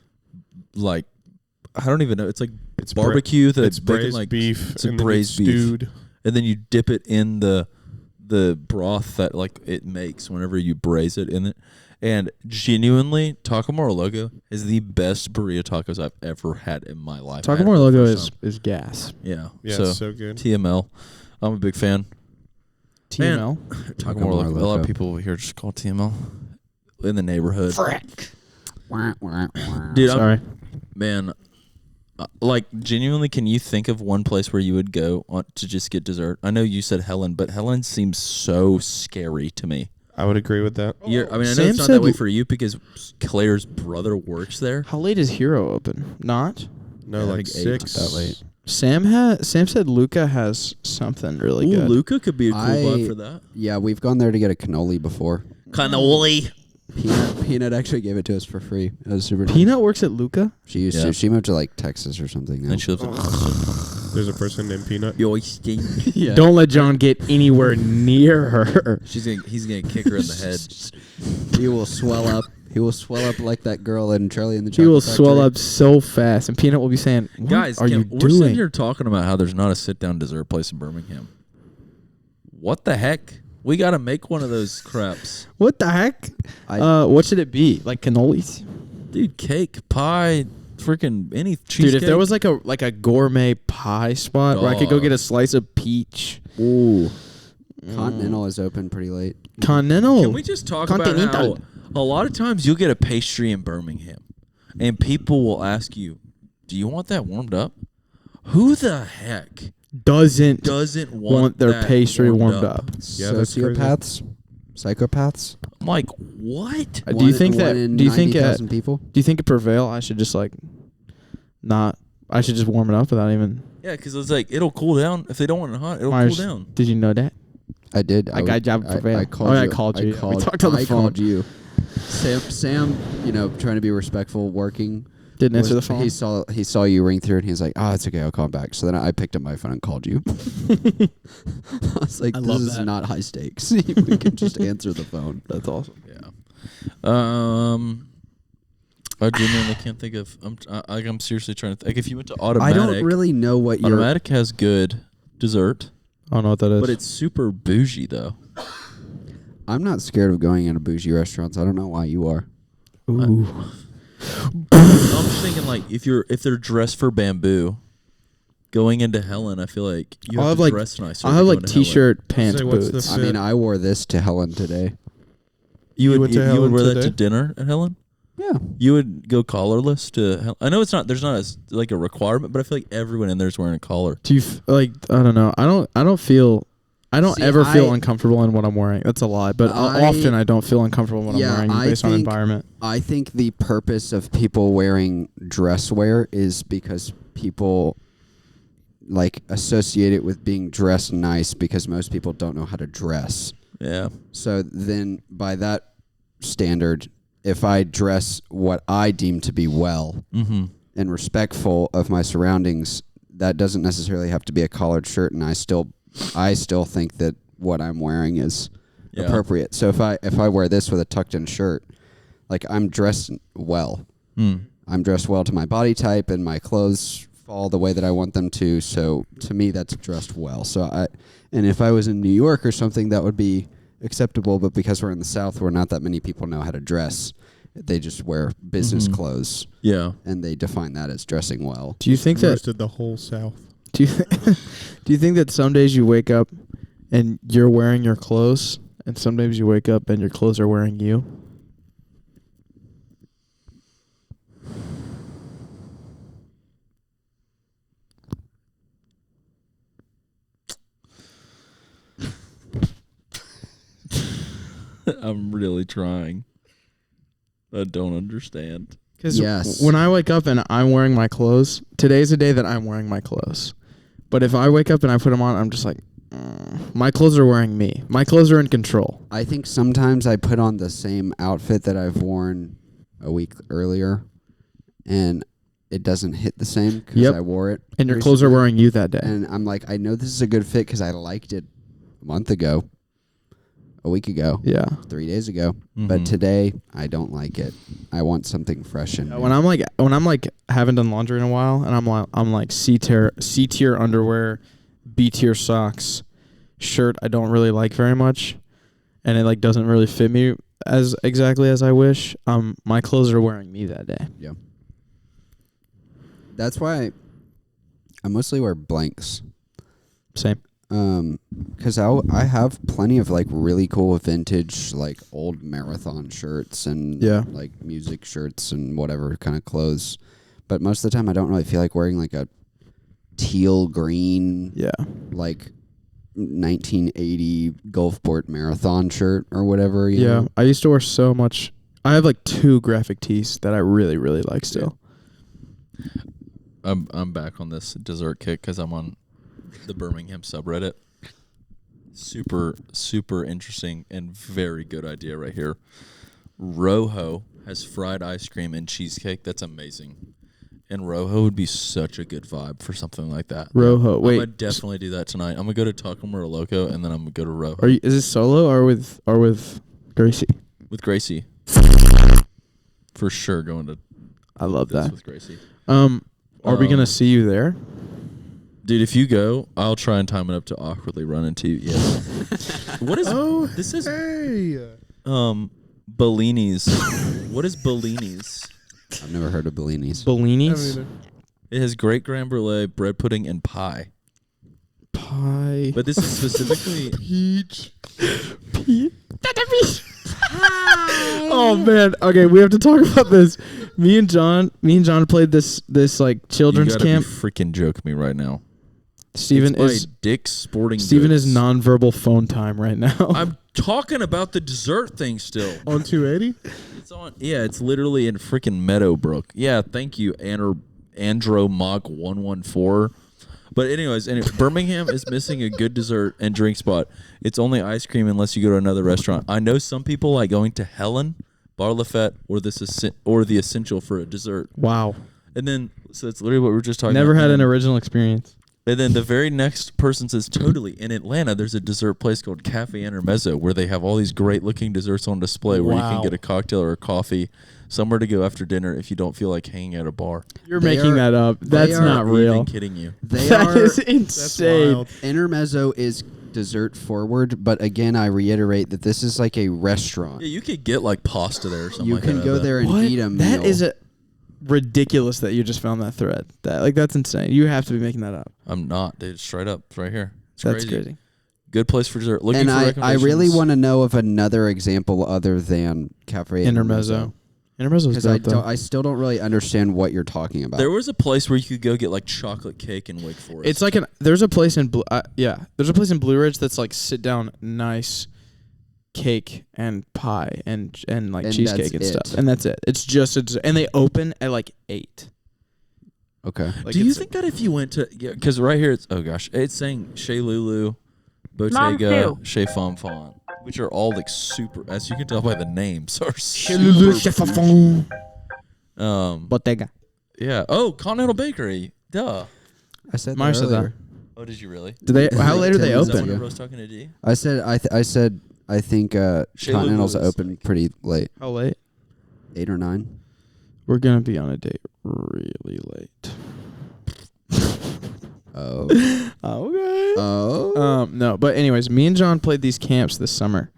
like, I don't even know. It's like It's barbecue that It's they can, braised like beef. it's a and then braised it's beef. stewed. and then you dip it in the broth that like it makes whenever you braise it in it. And genuinely, Taco Moro Loco is the best burrito tacos I've ever had in my life. Taco I had Moro it for the logo first is gas. time. Yeah. Yeah, So, it's so good. TML. I'm a big fan. TML. Taco Moro Loco. A lot Loco. of people here just call it TML in the neighborhood. Dude, Sorry. man, like genuinely, can you think of one place where you would go to just get dessert? I know you said Helen, but Helen seems so scary to me. I would agree with that. I know Sam it's not said that way for you because Claire's brother works there. How late is Hero open? Not. No, Yeah, I like think 8. 6. That late. Sam said Luca has something really Ooh, good. Luca could be a cool vibe I- for that. Yeah, we've gone there to get a cannoli before. Cannoli. Peanut actually gave it to us for free. It was super nice. Peanut works at Luca? She used Yeah. to. She moved to like Texas or something now. And she lives in Austin. There's a person named Peanut. Yeah. Don't let John get anywhere near her. He's gonna kick her in the head. He will swell up. He will swell up like that girl in Charlie and the He Chocolate will Factory. swell up so fast, and Peanut will be saying, "What Guys, are you we're sitting doing?" here talking about how there's not a sit-down dessert place in Birmingham. What the heck? We got to make one of those crepes. What the heck? What should it be? Like cannolis? Dude, cake, pie, freaking any cheesecake. Dude, if there was like a gourmet pie spot where I could go Dog. get a slice of peach. Ooh. Continental is open pretty late. Continental. Can we just talk about how Continental. a lot of times you'll get a pastry in Birmingham and people will ask you, do you want that warmed up? Who the heck doesn't doesn't want their that pastry warmed up? Yeah, that's crazy. Sociopaths? Psychopaths? I'm like, what? Do you think that? in Do you think 90,000 people? Do you think at Prevail I should just like not? I should just warm it up without even. Yeah, because it's like, it'll cool down. If they don't want it hot, it'll Myers, cool down. Did you know that? I did. I got job for Prevail. I called Oh, yeah, you. I called you. We I talked on the phone. called you. Sam, trying to be respectful, working. Didn't answer the phone. He saw you ring through, and he was like, "Oh, it's okay. I'll call him back." So then I picked up my phone and called you. I was like, I "This love is that. not high stakes. We can just answer the phone." That's awesome. Yeah. I genuinely can't think of. I'm seriously trying to. Like, if you went to Automatic, I don't really know what your. Automatic has good dessert, I don't know what that is. but it's super bougie though. I'm not scared of going into bougie restaurants. I don't know why you are. Ooh. I'm just thinking like if they're dressed for bamboo, going into Helen, I feel like you I'll have have, to like- dress nice. I'll have like t-shirt, pants, Say, what's the boots. fit? I mean, I wore this to Helen today. You You would went to you would Helen wear that today? to dinner at Helen? Yeah. You would go collarless to Helen? I know it's not. There's not like a requirement, but I feel like everyone in there is wearing a collar. Do you like? I don't know. I don't feel. I don't See, ever feel I- uncomfortable in what I'm wearing. That's a lie. But often I don't feel uncomfortable in what Yeah, I'm wearing I based on think- environment. I think the purpose of people wearing dress wear is because people like associate it with being dressed nice because most people don't know how to dress. Yeah. So then by that standard, if I dress what I deem to be well Mm-hmm. and respectful of my surroundings, that doesn't necessarily have to be a collared shirt, and I still think that what I'm wearing is Yeah. appropriate. So if I wear this with a tucked in shirt, like I'm dressed well. Mm. I'm dressed well to my body type, and my clothes fall the way that I want them to. So to me, that's dressed well. And if I was in New York or something, that would be acceptable. But because we're in the South, where not that many people know how to dress, they just wear business Mhm. clothes, Yeah. and they define that as dressing well. Do you think that? roasted the whole South. Do you do you think that some days you wake up and you're wearing your clothes and sometimes you wake up and your clothes are wearing you? I'm really trying. I don't understand. Because Yes. when I wake up and I'm wearing my clothes, today's the day that I'm wearing my clothes. But if I wake up and I put them on, I'm just like, my clothes are wearing me. My clothes are in control. I think sometimes I put on the same outfit that I've worn a week earlier, and it doesn't hit the same because Yep. I wore it. And your clothes are recently. wearing you that day. And I'm like, I know this is a good fit because I liked it a month ago, a week ago, Yeah. 3 days ago. Mhm. But today, I don't like it. I want something fresh and new. When I'm like haven't done laundry in a while, and I'm like C tier underwear, B tier socks, shirt I don't really like very much, and it like doesn't really fit me as exactly as I wish. My clothes are wearing me that day. Yeah. That's why I mostly wear blanks. Same. Because I have plenty of like really cool vintage like old marathon shirts and Yeah. like music shirts and whatever kind of clothes, but most of the time I don't really feel like wearing like a teal green Yeah. like 1980 Gulfport marathon shirt or whatever. You Yeah. know? I used to wear so much. I have like 2 graphic tees that I really really like still. I'm back on this dessert kick because I'm on the Birmingham subreddit. Super interesting and very good idea right here. Rojo has fried ice cream and cheesecake. That's amazing. And Rojo would be such a good vibe for something like that. Rojo. I'm Wait. gonna definitely do that tonight. I'm gonna go to Taco Loco and then I'm gonna go to Rojo Is this solo or with Gracie? with Gracie. For sure, going to I love this that. with Gracie. Are we gonna see you there? Dude, if you go, I'll try and time it up to awkwardly run into you. Yes. What is? This is Hey. Bellini's. What is Bellini's? I've never heard of Bellini's. Bellinis? It has great creme brulee, bread pudding, and pie. Pie. But this is specifically Peach. Oh man. Okay, we have to talk about this. Me and John played this like children's you gotta camp. be freaking joke me right now. Steven It's by is Dick's Sporting Steven Goods. is nonverbal phone time right now. I'm talking about the dessert thing still. On 280? It's on. Yeah, it's literally in freaking Meadowbrook. Yeah, thank you, Andro Mog 114. But anyways, Birmingham is missing a good dessert and drink spot. It's only ice cream unless you go to another restaurant. I know some people like going to Helen, Bar Lafette, or the Essential for a dessert. Wow. And then, so it's literally what we were just talking Never about. had And an original experience. And then the very next person says, totally. In Atlanta, there's a dessert place called Cafe Intermezzo where they have all these great looking desserts on display where you Wow. can get a cocktail or a coffee, somewhere to go after dinner if you don't feel like hanging at a bar. You're They making are- that up. they That's are not Even real. kidding you. They That are is That's insane. wild. Intermezzo is dessert forward, but again, I reiterate that this is like a restaurant. Yeah, you could get like pasta there or something You like can that. I go bet. there and What? eat a meal. That is ridiculous that you just found that thread. That's insane. You have to be making that up. I'm not, dude. Straight up. It's right here. It's That's crazy. Good place for dessert. Looking and for I recommendations. really want to know of another example other than Cafe Intermezzo. Intermezzo's Because dope though. I still don't really understand what you're talking about. There was a place where you could go get like chocolate cake in Wake Forest. It's like there's a place in there's a place in Blue Ridge that's like sit down nice cake and pie and like And cheesecake that's and it. stuff, and that's it. It's just and they open at like 8. Okay. Like Do you it's think that if you went to because right here it's saying Chez Lulu, Bottega, Chez Fonfon, which are all like super, as you can tell by the names, are super. Bottega. Yeah. Oh, Continental Bakery. Duh. I said Maya that said that. earlier. Oh, did you really? Do they? How late are they Is Is that open? whenever I was talking to D? I said I think Chez Continental's Lulu is open like- pretty late, How late? 8 or 9. We're gonna be on a date really late. Oh. Okay. Oh. No, but anyways, me and John played these camps this summer.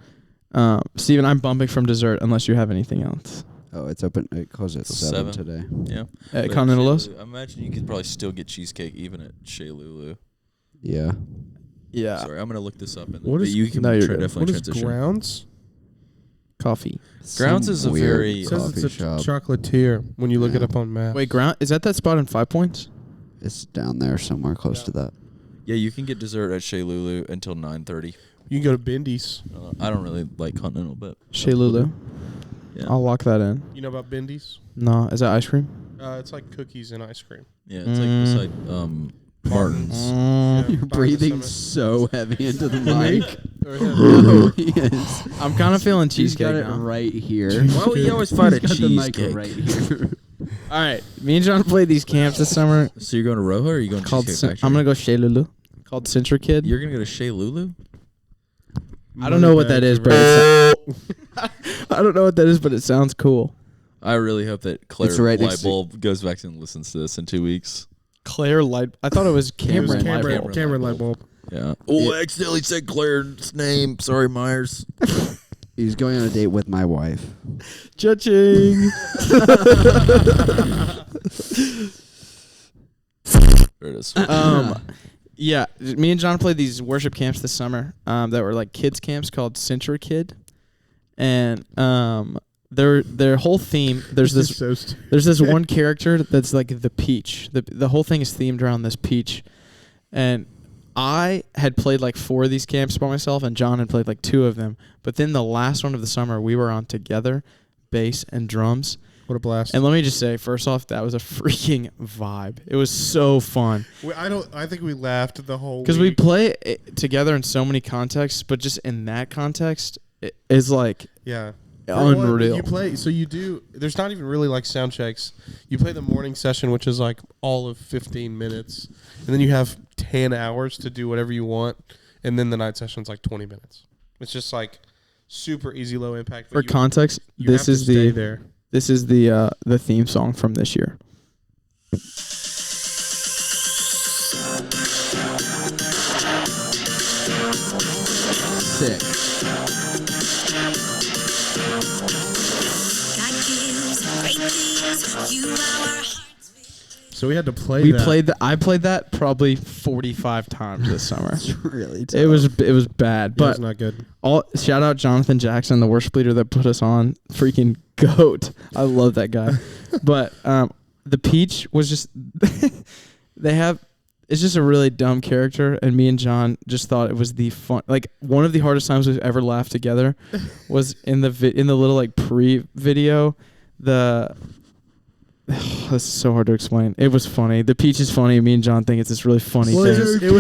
Steven, I'm bumping from dessert unless you have anything else. Oh, it's open. It closed at 7 7. today. Yeah. At But Continental Chez Los? Lulu, I imagine you could probably still get cheesecake even at Chez Lulu. Yeah. Yeah. Sorry, I'm gonna look this up. And What is- you can No, you're try good. definitely What is transition. Grounds? Coffee. Grounds Some is a weird very- It says coffee it's a shop. chocolatier when you look it Yeah. up on maps. Wait, ground is that spot in 5 Points? It's down there somewhere close to that. Yeah, you can get dessert at Chez Lulu until 9:30. You can go to Bindy's. I don't really like Continental, but Chez Lulu. Yeah. I'll lock that in. You know about Bindy's? No, is that ice cream? It's like cookies and ice cream. Yeah, it's like beside Martin's. Yeah, You're by the breathing summit. so heavy into the mic. Or him. No, he is. I'm kind of feeling He's got cheesecake it now. right here. Why would you always fight a He's got the mic cheesecake? right here. All right, me and John played these camps this summer So you're going to Rojo or are you going to called. Cheesecake Factory? I'm gonna go Chez Lulu. Called Century Kid. You're going to go to Chez Lulu? I don't know what that is, but I don't know what that is, but it sounds cool. I really hope that Claire It's right next to- Lightbulb goes back and listens to this in 2 weeks. Claire Light. I thought it was It was Cameron. Cameron, Lightbulb. Cameron Lightbulb. Yeah. Oh, I accidentally said Claire's name. Sorry, Myers. He's going on a date with my wife. Cha-ching. There it is. Yeah, me and John played these worship camps this summer that were like kids camps called Century Kid, and their whole theme. There's This this is so stupid. there's this one character that's like the peach. The whole thing is themed around this peach, and I had played like 4 of these camps by myself, and John had played like 2 of them. But then the last one of the summer, we were on together, bass and drums. What a blast. And let me just say, first off, that was a freaking vibe. It was so fun. I think we laughed the whole Because we week. play it together in so many contexts, but just in that context, it is like Yeah. unreal. You play, so you do, there's not even really like sound checks. You play the morning session, which is like all of 15 minutes. And then you have 10 hours to do whatever you want. And then the night session's like 20 minutes. It's just like super easy, low impact. but For context, you this have to is stay the there. this is the theme song from this year. Sick. God gives great things. You are our hearts. So we had to play We that. played that. I played that probably 45 times this summer. It's really tough. It was bad, It but was not good. all shout out Jonathan Jackson, the worship leader that put us on. Freaking goat. I love that guy. But the peach was just it's just a really dumb character, and me and John just thought it was the fun. Like one of the hardest times we've ever laughed together was in the little like pre-video. This is so hard to explain. It was funny. The peach is funny. Me and John think it's this really funny Well, thing. it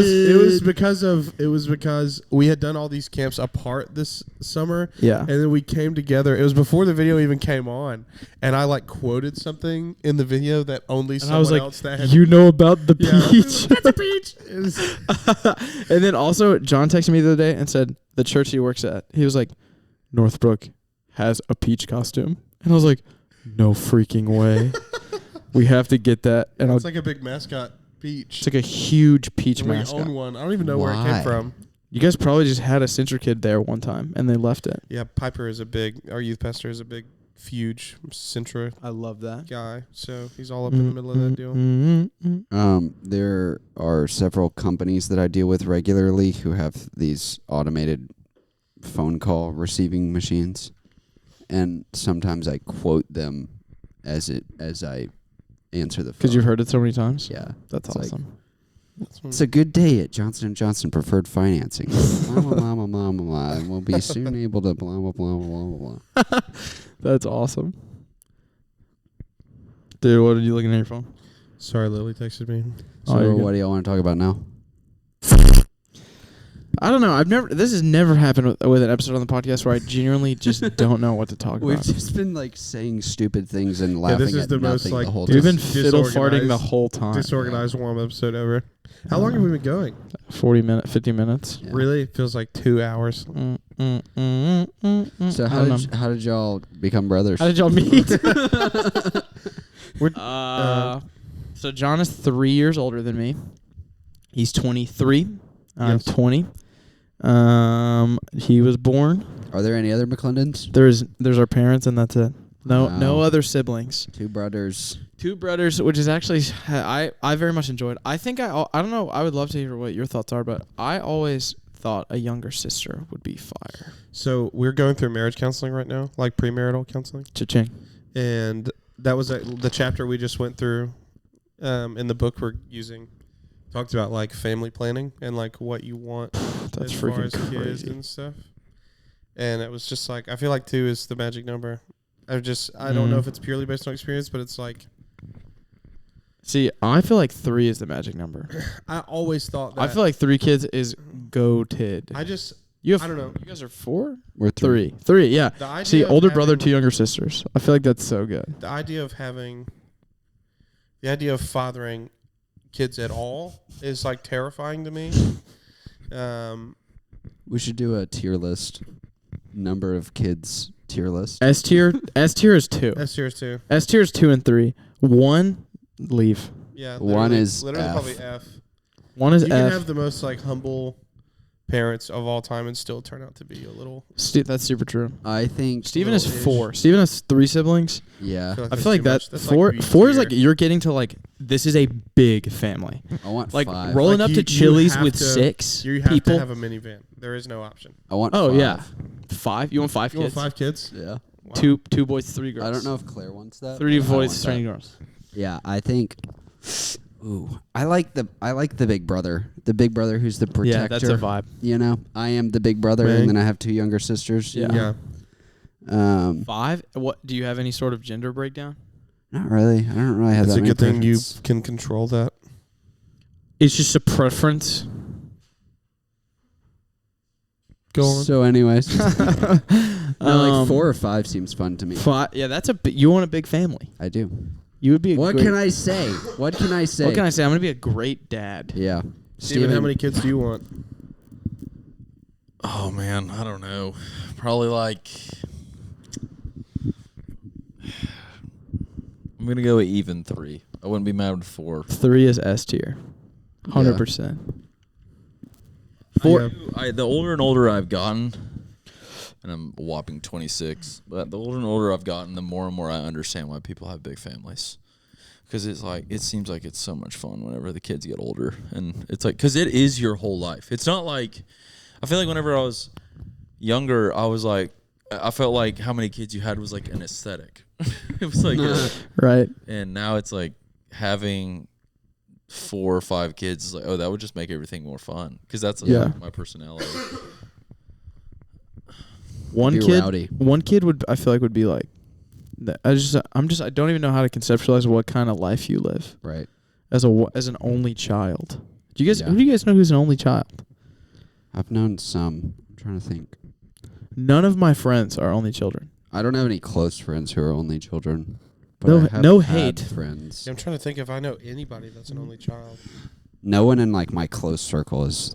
was because we had done all these camps apart this summer. Yeah. And then we came together. It was before the video even came on, and I like quoted something in the video that only And someone I was like, else that had. you know about the Yeah. peach. That's a peach. It was- And then also, John texted me the other day and said the church he works at, he was like, Northbrook has a peach costume. And I was like, no freaking way. We have to get that. And it's I'll, like a big mascot peach. it's like a huge peach And we mascot. own one. I don't even know where it Why? came from. You guys probably just had a Century Kid there one time and they left it. Yeah, Piper is our youth pastor is a big, huge Centra I love that. guy. So he's all up in the middle of that deal. There are several companies that I deal with regularly who have these automated phone call receiving machines, and sometimes I quote them as I answer the phone. Because you've heard it so many times? Yeah, That's It's like, awesome. it's a good day at Johnson & Johnson Preferred Financing. Blah, blah, blah, blah, blah, blah, blah, and we'll be soon able to blah, blah, blah, blah, blah, blah. That's awesome. Dude, what are you looking at your phone? Sorry, Lily texted me. So you're good. what do y'all want to talk about now? I don't know. This has never happened with an episode on the podcast where I genuinely just don't know what to talk We've about. just been like saying stupid things and laughing this is at the most, nothing like, the whole We've time. been fiddle farting the disorganized- whole time. Disorganized warm episode ever. How long have we been going? 50 minutes. Yeah. Really? It feels like 2 hours. So I how don't did how did y'all become brothers? How did y'all meet? We're, So John is 3 years older than me. He's 23. I'm Yes. 20. He was born. Are there any other McClendons? There's our parents and that's it. No Wow. other siblings. 2 brothers. Two Brothers, which is actually I very much enjoyed. I think I don't know. I would love to hear what your thoughts are, but I always thought a younger sister would be fire. So we're going through marriage counseling right now, like premarital counseling. Cha-ching. And that was the chapter we just went through in the book we're using. Talked about like family planning and like what you want That's as far freaking as kids crazy. and stuff. And it was just like, I feel like 2 is the magic number. I don't know if it's purely based on experience, but it's like. See, I feel like 3 is the magic number. I always thought that. I feel like 3 kids is goated. I don't know. You guys are 4? We're 3. 3, yeah. The idea See, of older brother, having- 2 younger sisters. I feel like that's so good. The idea of fathering kids at all is like terrifying to me. We should do a tier list. Number of kids tier list. S tier is 2. That's yours too. S tier is 2 and 3. 1, leave. Yeah. One is literally F. probably F. 1 is You can F. have the most like humble parents of all time and still turn out to be a little. That's super true. I think Steven is Little-ish. 4. Steven has 3 siblings. yeah. I feel like that's that's too much. That's 4 is weird. like you're getting to like this is a big family. I want Like 5. rolling Like up you to Chili's have with to- 6 You have people. to have a minivan. There is no option. I want Oh 5. yeah. 5? You want 5 You kids? want 5 kids? Yeah. Wow. 2 boys, 3 girls. I don't know if Claire wants that. 3 but I boys, want 3 that. girls. Yeah, I think. Ooh, I like the big brother. The big brother who's the protector. Yeah, that's a vibe. You know, I am the big brother, Bang. and then I have 2 younger sisters. you Yeah. know? 5? What do you have any sort of gender breakdown? Not really. I don't really have That's that a many good thing you preferences. can control that. It's just a preference. Go on. So, anyways, no, like 4 or 5 seems fun to me. 5. Yeah, that's you want a big family. I do. You would be. What great, can I say? What can I say? What can I say? I'm gonna be a great dad. Yeah. Steven, how many kids do you want? Oh man, I don't know. Probably like I'm gonna go with even 3. I wouldn't be mad with 4. 3 is S tier. 100%. 4. The older and older I've gotten, and I'm a whopping 26, but the older and older I've gotten, the more and more I understand why people have big families. Because it's like, it seems like it's so much fun whenever the kids get older. And it's like, because it is your whole life. It's not like, I feel like whenever I was younger, I felt like how many kids you had was like an aesthetic. It was like, Right. and now it's like having 4 or 5 kids is like, oh, that would just make everything more fun. Because that's like Yeah. my personality. One Be kid. rowdy. One kid I feel like would be like. I don't even know how to conceptualize what kind of life you live Right. as an only child. Do you guys? Yeah. Who do you guys know who's an only child? I've known some. I'm trying to think. None of my friends are only children. I don't have any close friends who are only children. But No- I have no had hate. friends. I'm trying to think if I know anybody that's an only child. No one in like my close circle is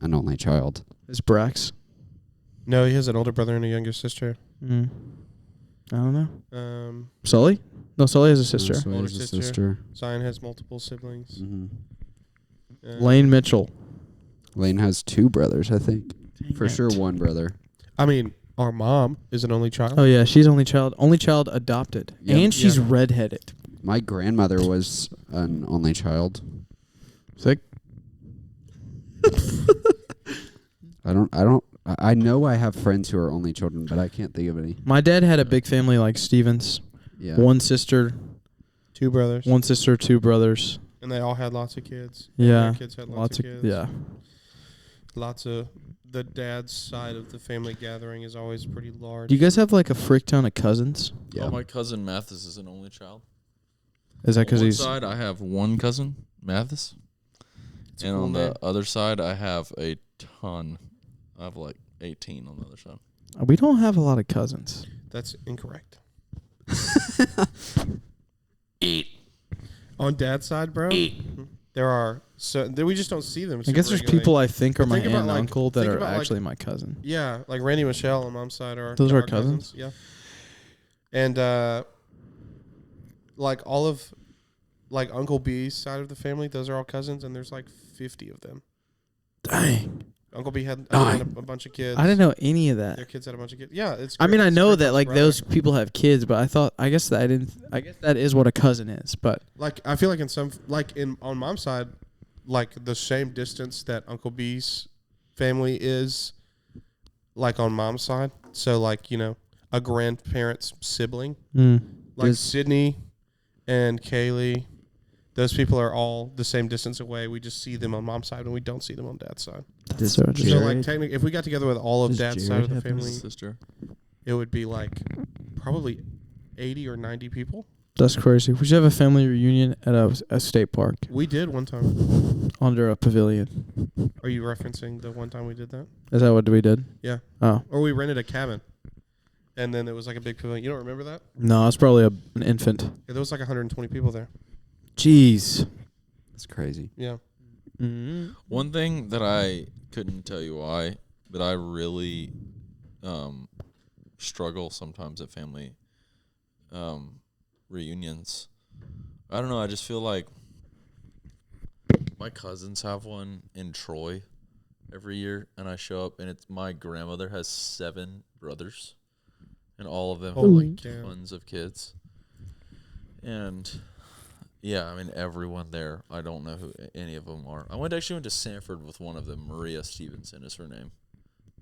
an only child. Is Brax? No, he has an older brother and a younger sister. I don't know. Um, Sully? No, Sully has a sister. So Older there's a sister. sister. Zion has multiple siblings. Hmm. Lane Mitchell. Lane has 2 brothers, I think. For Dang sure, it. 1 brother. I mean, our mom is an only child. Oh yeah, she's only child. Only child adopted, Yep. and she's Yeah. redheaded. My grandmother was an only child. Sick. I know I have friends who are only children, but I can't think of any. My dad had a big family like Stevens. Yeah. 1 sister, 2 brothers. 1 sister, 2 brothers. And they all had lots of kids. And Yeah. their kids had lots of kids. Yeah. Lots of the dad's side of the family gathering is always pretty large. Do you guys have like a frick ton of cousins? Yeah. Oh, my cousin Mathis is an only child. Is that On because one he's side, I have 1 cousin, Mathis. It's a And cool on name. the other side, I have a ton. I have like 18 on the other side. we don't have a lot of cousins. That's incorrect. On dad's side, bro, there are we just don't see them. I guess there's people I think are But my think aunt about, and like- uncle that think are about, like- actually my cousin. Yeah, like Randy and Michelle on mom's side are Those are our cousins? Yeah, and like all of like Uncle B's side of the family, those are all cousins, and there's like 50 of them. Dang. Uncle B had Oh, a bunch of kids. I didn't know any of that. Their kids had a bunch of kids. Yeah, it's. I mean, I it's know Grandpa's that like brother. those people have kids, but I guess that is what a cousin is. But Like I feel like on mom's side, like the same distance that Uncle B's family is, like on mom's side. So like a grandparent's sibling, like Does- Sydney and Kaylee. Those people are all the same distance away. We just see them on mom's side, and we don't see them on dad's side. that's so So interesting. like technically, if we got together with all of Does dad's Jared side of the have family, Sister. it would be like probably 80 or 90 people. That's crazy. We should have a family reunion at a state park We did one time. under a pavilion. Are you referencing the one time we did that? Is that what we did? Yeah. Oh Or we rented a cabin, and then it was like a big pavilion. You don't remember that? no, it's probably an infant. Yeah, there was like 120 people there. Jeez. It's crazy. Yeah. Mm-hmm. One thing that I couldn't tell you why, but I really struggle sometimes at family reunions. I don't know. I just feel like my cousins have one in Troy every year, and I show up, and it's my grandmother has 7 brothers, and all of them have Holy like damn. tons of kids. And yeah, I mean everyone there. I don't know who any of them are. I actually went to Sanford with one of them. Maria Stevenson is her name,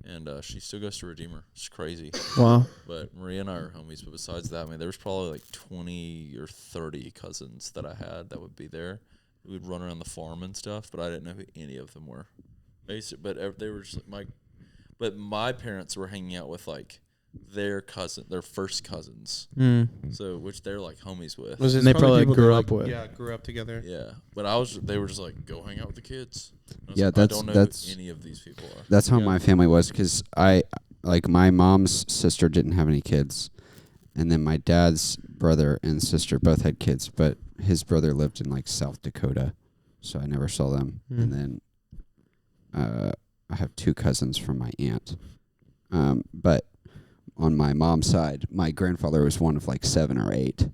and she still goes to Redeemer. It's crazy. Wow. But Maria and I are homies. But besides that, I mean, there was probably like 20 or 30 cousins that I had that would be there. We'd run around the farm and stuff, but I didn't know who any of them were. But they were just like my parents were hanging out with like their first cousins. So which they're like homies with. Was it And they probably people grew that, up with. Yeah, grew up together. Yeah, but they were just like, go hang out with the kids. And I was Yeah, like, that's- I don't know that's- who any of these people are. That's how Yeah. my family was, because my mom's sister didn't have any kids, and then my dad's brother and sister both had kids, but his brother lived in like South Dakota, so I never saw them. And then I have 2 cousins from my aunt, but on my mom's side, my grandfather was one of like 7 or 8.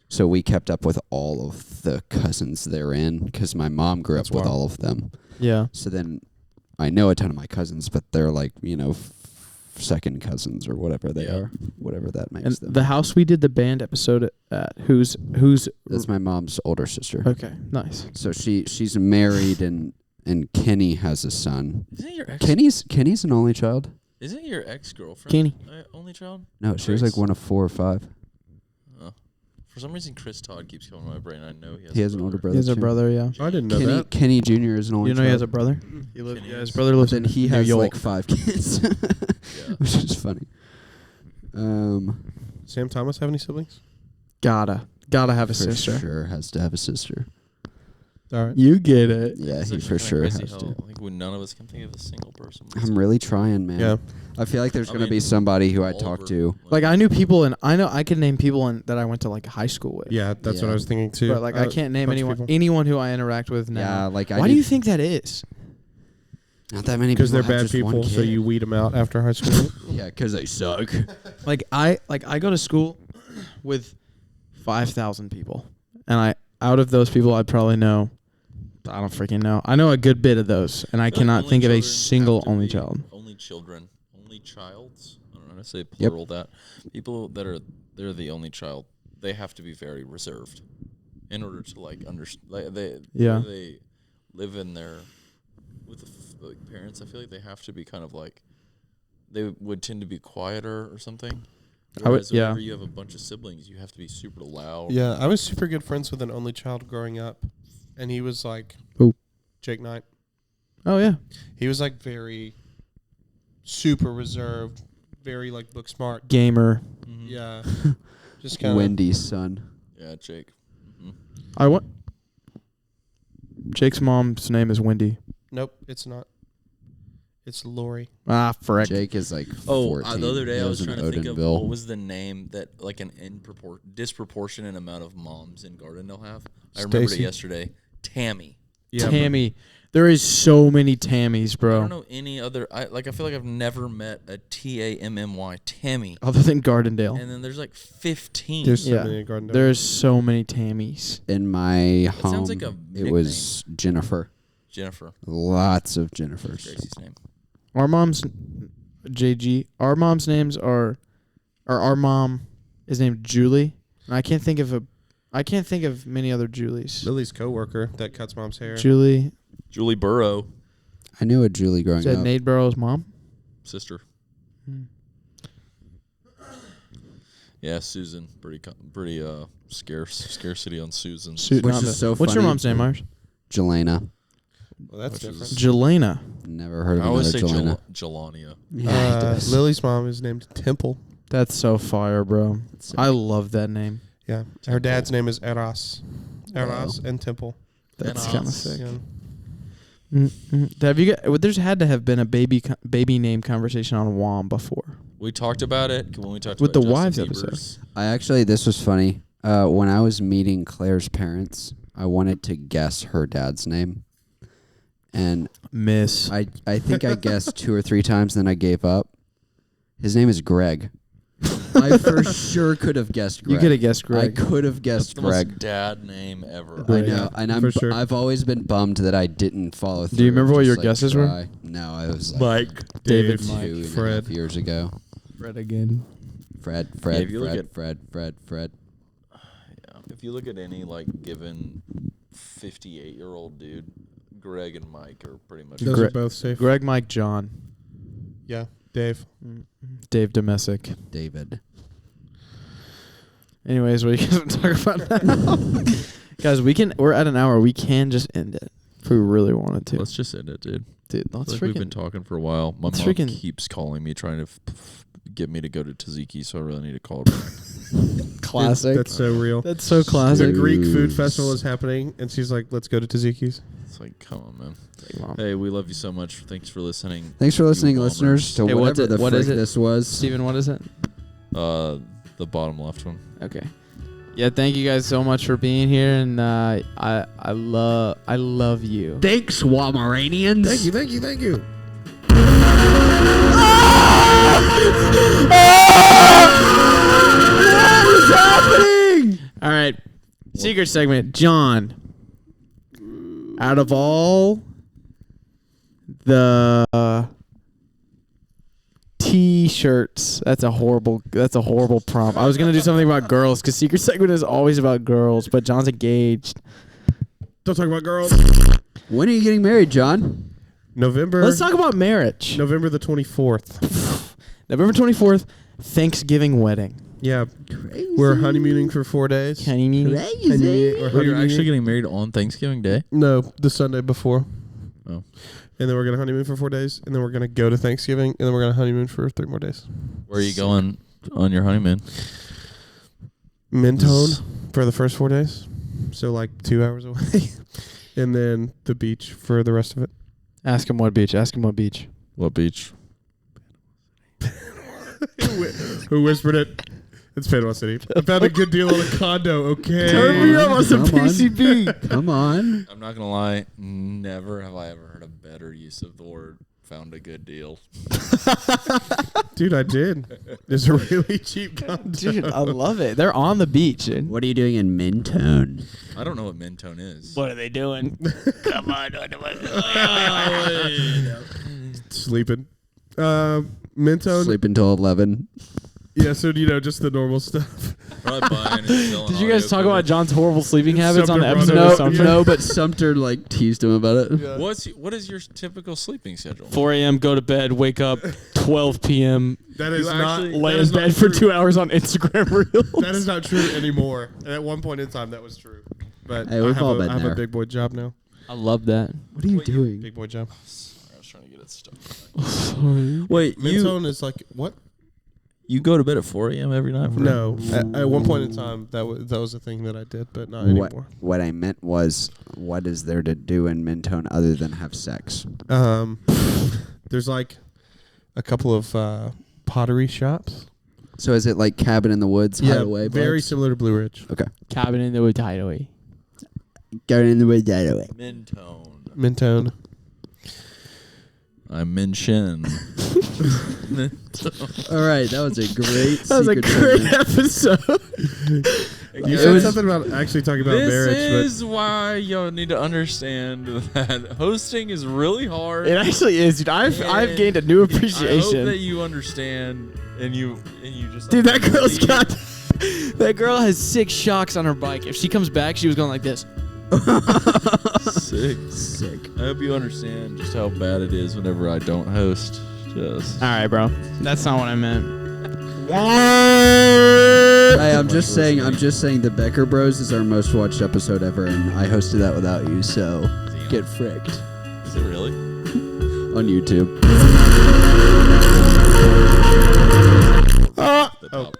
So we kept up with all of the cousins therein, because my mom grew That's up with wild. all of them. Yeah. So then I know a ton of my cousins, but they're like, second cousins or whatever they Yeah. are, whatever that makes And them. the house we did the band episode at, who's That's my mom's older sister. okay, nice. So she's married, and Kenny has a son. Isn't your ex? Kenny's an only child? Isn't your ex-girlfriend Kenny. only child? No, she was like Grace? one of 4 or 5. Oh. For some reason, Chris Todd keeps coming to my brain. I know He has an older brother. He has a too. brher, yeah. I didn't know that. Kenny Jr. is an only You know child. he has a brother? He lives. Yeah, his brother lives Then in he New has York. like 5 kids, Yeah. which is funny. Sam Thomas have any siblings? Gotta have a For sister. sure has to have a sister. All right. You get it. Yeah, It's he actually for kinda sure crazy has how, to. Like when none of us can think of a single person. I'm really trying, man. Yeah. I feel like there's I going to mean, be somebody who I Oliver, talk to. Like I knew people, and I could name people that I went to like high school with. Yeah, that's what Yeah. I was thinking too. But like I can't name bunch of anyone people. who I interact with now. Yeah, like Why do you think that is? Not that many Because people they're have bad just one people, so kid. you weed them out after high school. Yeah, because they suck. Like I go to school with 5,000 people, and out of those people I probably know. I don't freaking know. I know a good bit of those, and I cannot only think of a children single have to only be child. Only children. Only childs. I don't know how to say Yep. plural that. People they're the only child. They have to be very reserved in order to like understand. Like Yeah. they live in their with the like, parents. I feel like they have to be kind of like they would tend to be quieter or something. I would- Whereas yeah. whenever you have a bunch of siblings, you have to be super loud. Yeah, I was super good friends with an only child growing up, and he was like, Who? Jake Knight. Oh yeah. He was like very super reserved, very like book smart. Gamer. Mhm. Yeah, just kind of. Wendy's son. Yeah, Jake. Mhm. I want. Jake's mom's name is Wendy. Nope, it's not. It's Lori. Ah, frick. Jake is like 14. Oh, the other day I was Lives in trying to think of Odenville. what was the name that like an disproportionate amount of moms in Gardendale have. I remembered it Stacy. yesterday. Tammy. Yeah, Tammy. There is so many Tammys, I bro. don't know any other. I feel like I've never met a Tammy. Tammy. Other than Gardendale. And then there's like 15. There's so Yeah. many in Gardendale. There's so many Tammys. In my sounds home, like a it was Jennifer. Jennifer. Lots of Jennifers. Gracie's name. Our mom's JG. Our mom's names are, or our mom is named Julie, and I can't think of many other Julies. Lily's coworker that cuts mom's hair. Julie. Julie Burrow, I knew a Julie growing Is that up. Nate Burrow's mom? sister. Hmm. Yeah, Susan. Pretty scarcity on Susan. Which is so What's your funny. mom's name, Myers? Jelena. Well, that's Which is- different. Jelena. Never heard of I always another say Jelena. Jelania. Yeah, he does. Lily's mom is named Temple. That's so fire, bro. So- I love that name. Yeah. Her dad's name is Eros. Eros and Temple. That's Enos. kind of sick. Yeah. Have you got? There's had to have been a baby name conversation on WOM before. We talked about it when we talked With about the wives Justin episode. Bieber's. I actually, this was funny. When I was meeting Claire's parents, I wanted to guess her dad's name. And Miss. I think I guessed 2 or 3 times, then I gave up. His name is Greg. I for sure could have guessed Greg. You could have guessed Greg. I could have That's guessed the Greg. most dad name ever. I Right. know, and for sure. I've always been bummed that I didn't follow through. Do you remember what just, your like, guesses were? try. No, I was like Mike, David, Dave, Mike, 2.5 Fred. years ago. Fred again. Fred, Yeah, Fred, if you look Fred, at- Fred. Yeah. If you look at any given 58-year-old dude, Greg and Mike are pretty much. Those Gre- are both safe. Greg, Mike, John. Yeah. Dave. Dave Domesic. David. Anyways, what are you guys talk about now? Guys, we're at an hour. We can just end it if we really wanted to. Let's just end it, dude. Dude, let's We've been freaking. talking for a while. My let's mom freaking- keeps calling me, trying to get me to go to Tzatziki, so I really need to call her back. Classic. That's so real. That's so The classic. Greek food Jeez. festival is happening, and she's like, "Let's go to Tzatziki's." It's like, come on, man. Mom. Hey, we love you so much. Thanks for listening. Thanks for listening, You listeners, to Hey, what's whatever it- the what frick is it? this was. Steven, what is it? The bottom left one. Okay. Yeah, thank you guys so much for being here, and I love you. Thanks, Wamaranians. Thank you. All right, secret segment, John. Out of all the T-shirts, that's a horrible prompt. I was gonna do something about girls because secret segment is always about girls, but John's engaged. Don't talk about girls. When are you getting married, John? November. Let's talk about marriage. November the 24th. November 24th, Thanksgiving wedding. Yeah, we're honeymooning for 4 days. Honeymoon. Honeymooning- or Wait, you're honeymooning- actually getting married on Thanksgiving Day? No, the Sunday before. Oh. And then we're gonna honeymoon for 4 days, and then we're gonna go to Thanksgiving, and then we're gonna honeymoon for 3 more days. Where are you going on your honeymoon? Mentone for the first 4 days, so like 2 hours away, and then the beach for the rest of it. Ask him what beach. What beach? Who whispered it? It's Panama City. I found a good deal on a condo. Okay. Turn me up on some Come on. PCB. Come on. I'm not gonna lie. Never have I ever heard a better use of the word "found a good deal." Dude, I did. It's a really cheap condo. Dude, I love it. They're on the beach. Dude. What are you doing in Mentone? I don't know what Mentone is. What are they doing? Come on. Sleeping. Mentone. Sleep until 11. Yeah, so just the normal stuff. Probably buying and selling Did you guys audio talk about equipment. John's horrible sleeping habits on the Sumter episode brought of it up. Sumter? No, but Sumter teased him about it. What is your typical sleeping schedule? 4 a.m., go to bed, wake up 12 p.m., That is You not. actually- lay that in is not bed for true. 2 hours on Instagram Reels. That is not true anymore. And at one point in time, that was true. But Hey, we've all been I have there. a big boy job now. I love that. What are you doing? Big boy job. I was trying to get it stuck. Sorry. Wait, Mentone is like what? you go to bed at 4 a.m. every night? For No. At one point in time, that was a thing that I did, but not What, anymore. what I meant was, what is there to do in Mentone other than have sex? There's like a couple of pottery shops. So is it like Cabin in the Woods, Hideaway? very vibes? similar to Blue Ridge. Okay. Cabin in the Woods Hideaway. Cabin in the Woods, Hideaway. Mentone. Mentone. I'm Min Shin. All right, that was a great. That was a secret great segment. episode. You said something about actually talking about This marriage, is why y'all need to understand that hosting is really hard. but it actually is, dude. I've gained a new I hope that appreciation. you understand and you just Dude, that girl's really- got. That girl has 6 shocks on her bike. If she comes back, she was going like this. sick. I hope you understand just how bad it is whenever I don't host. Just All right, bro. That's not what I meant. Hey, I'm just saying the Becker Bros is our most watched episode ever, and I hosted that without you, so get fricked is it really? on YouTube. The top.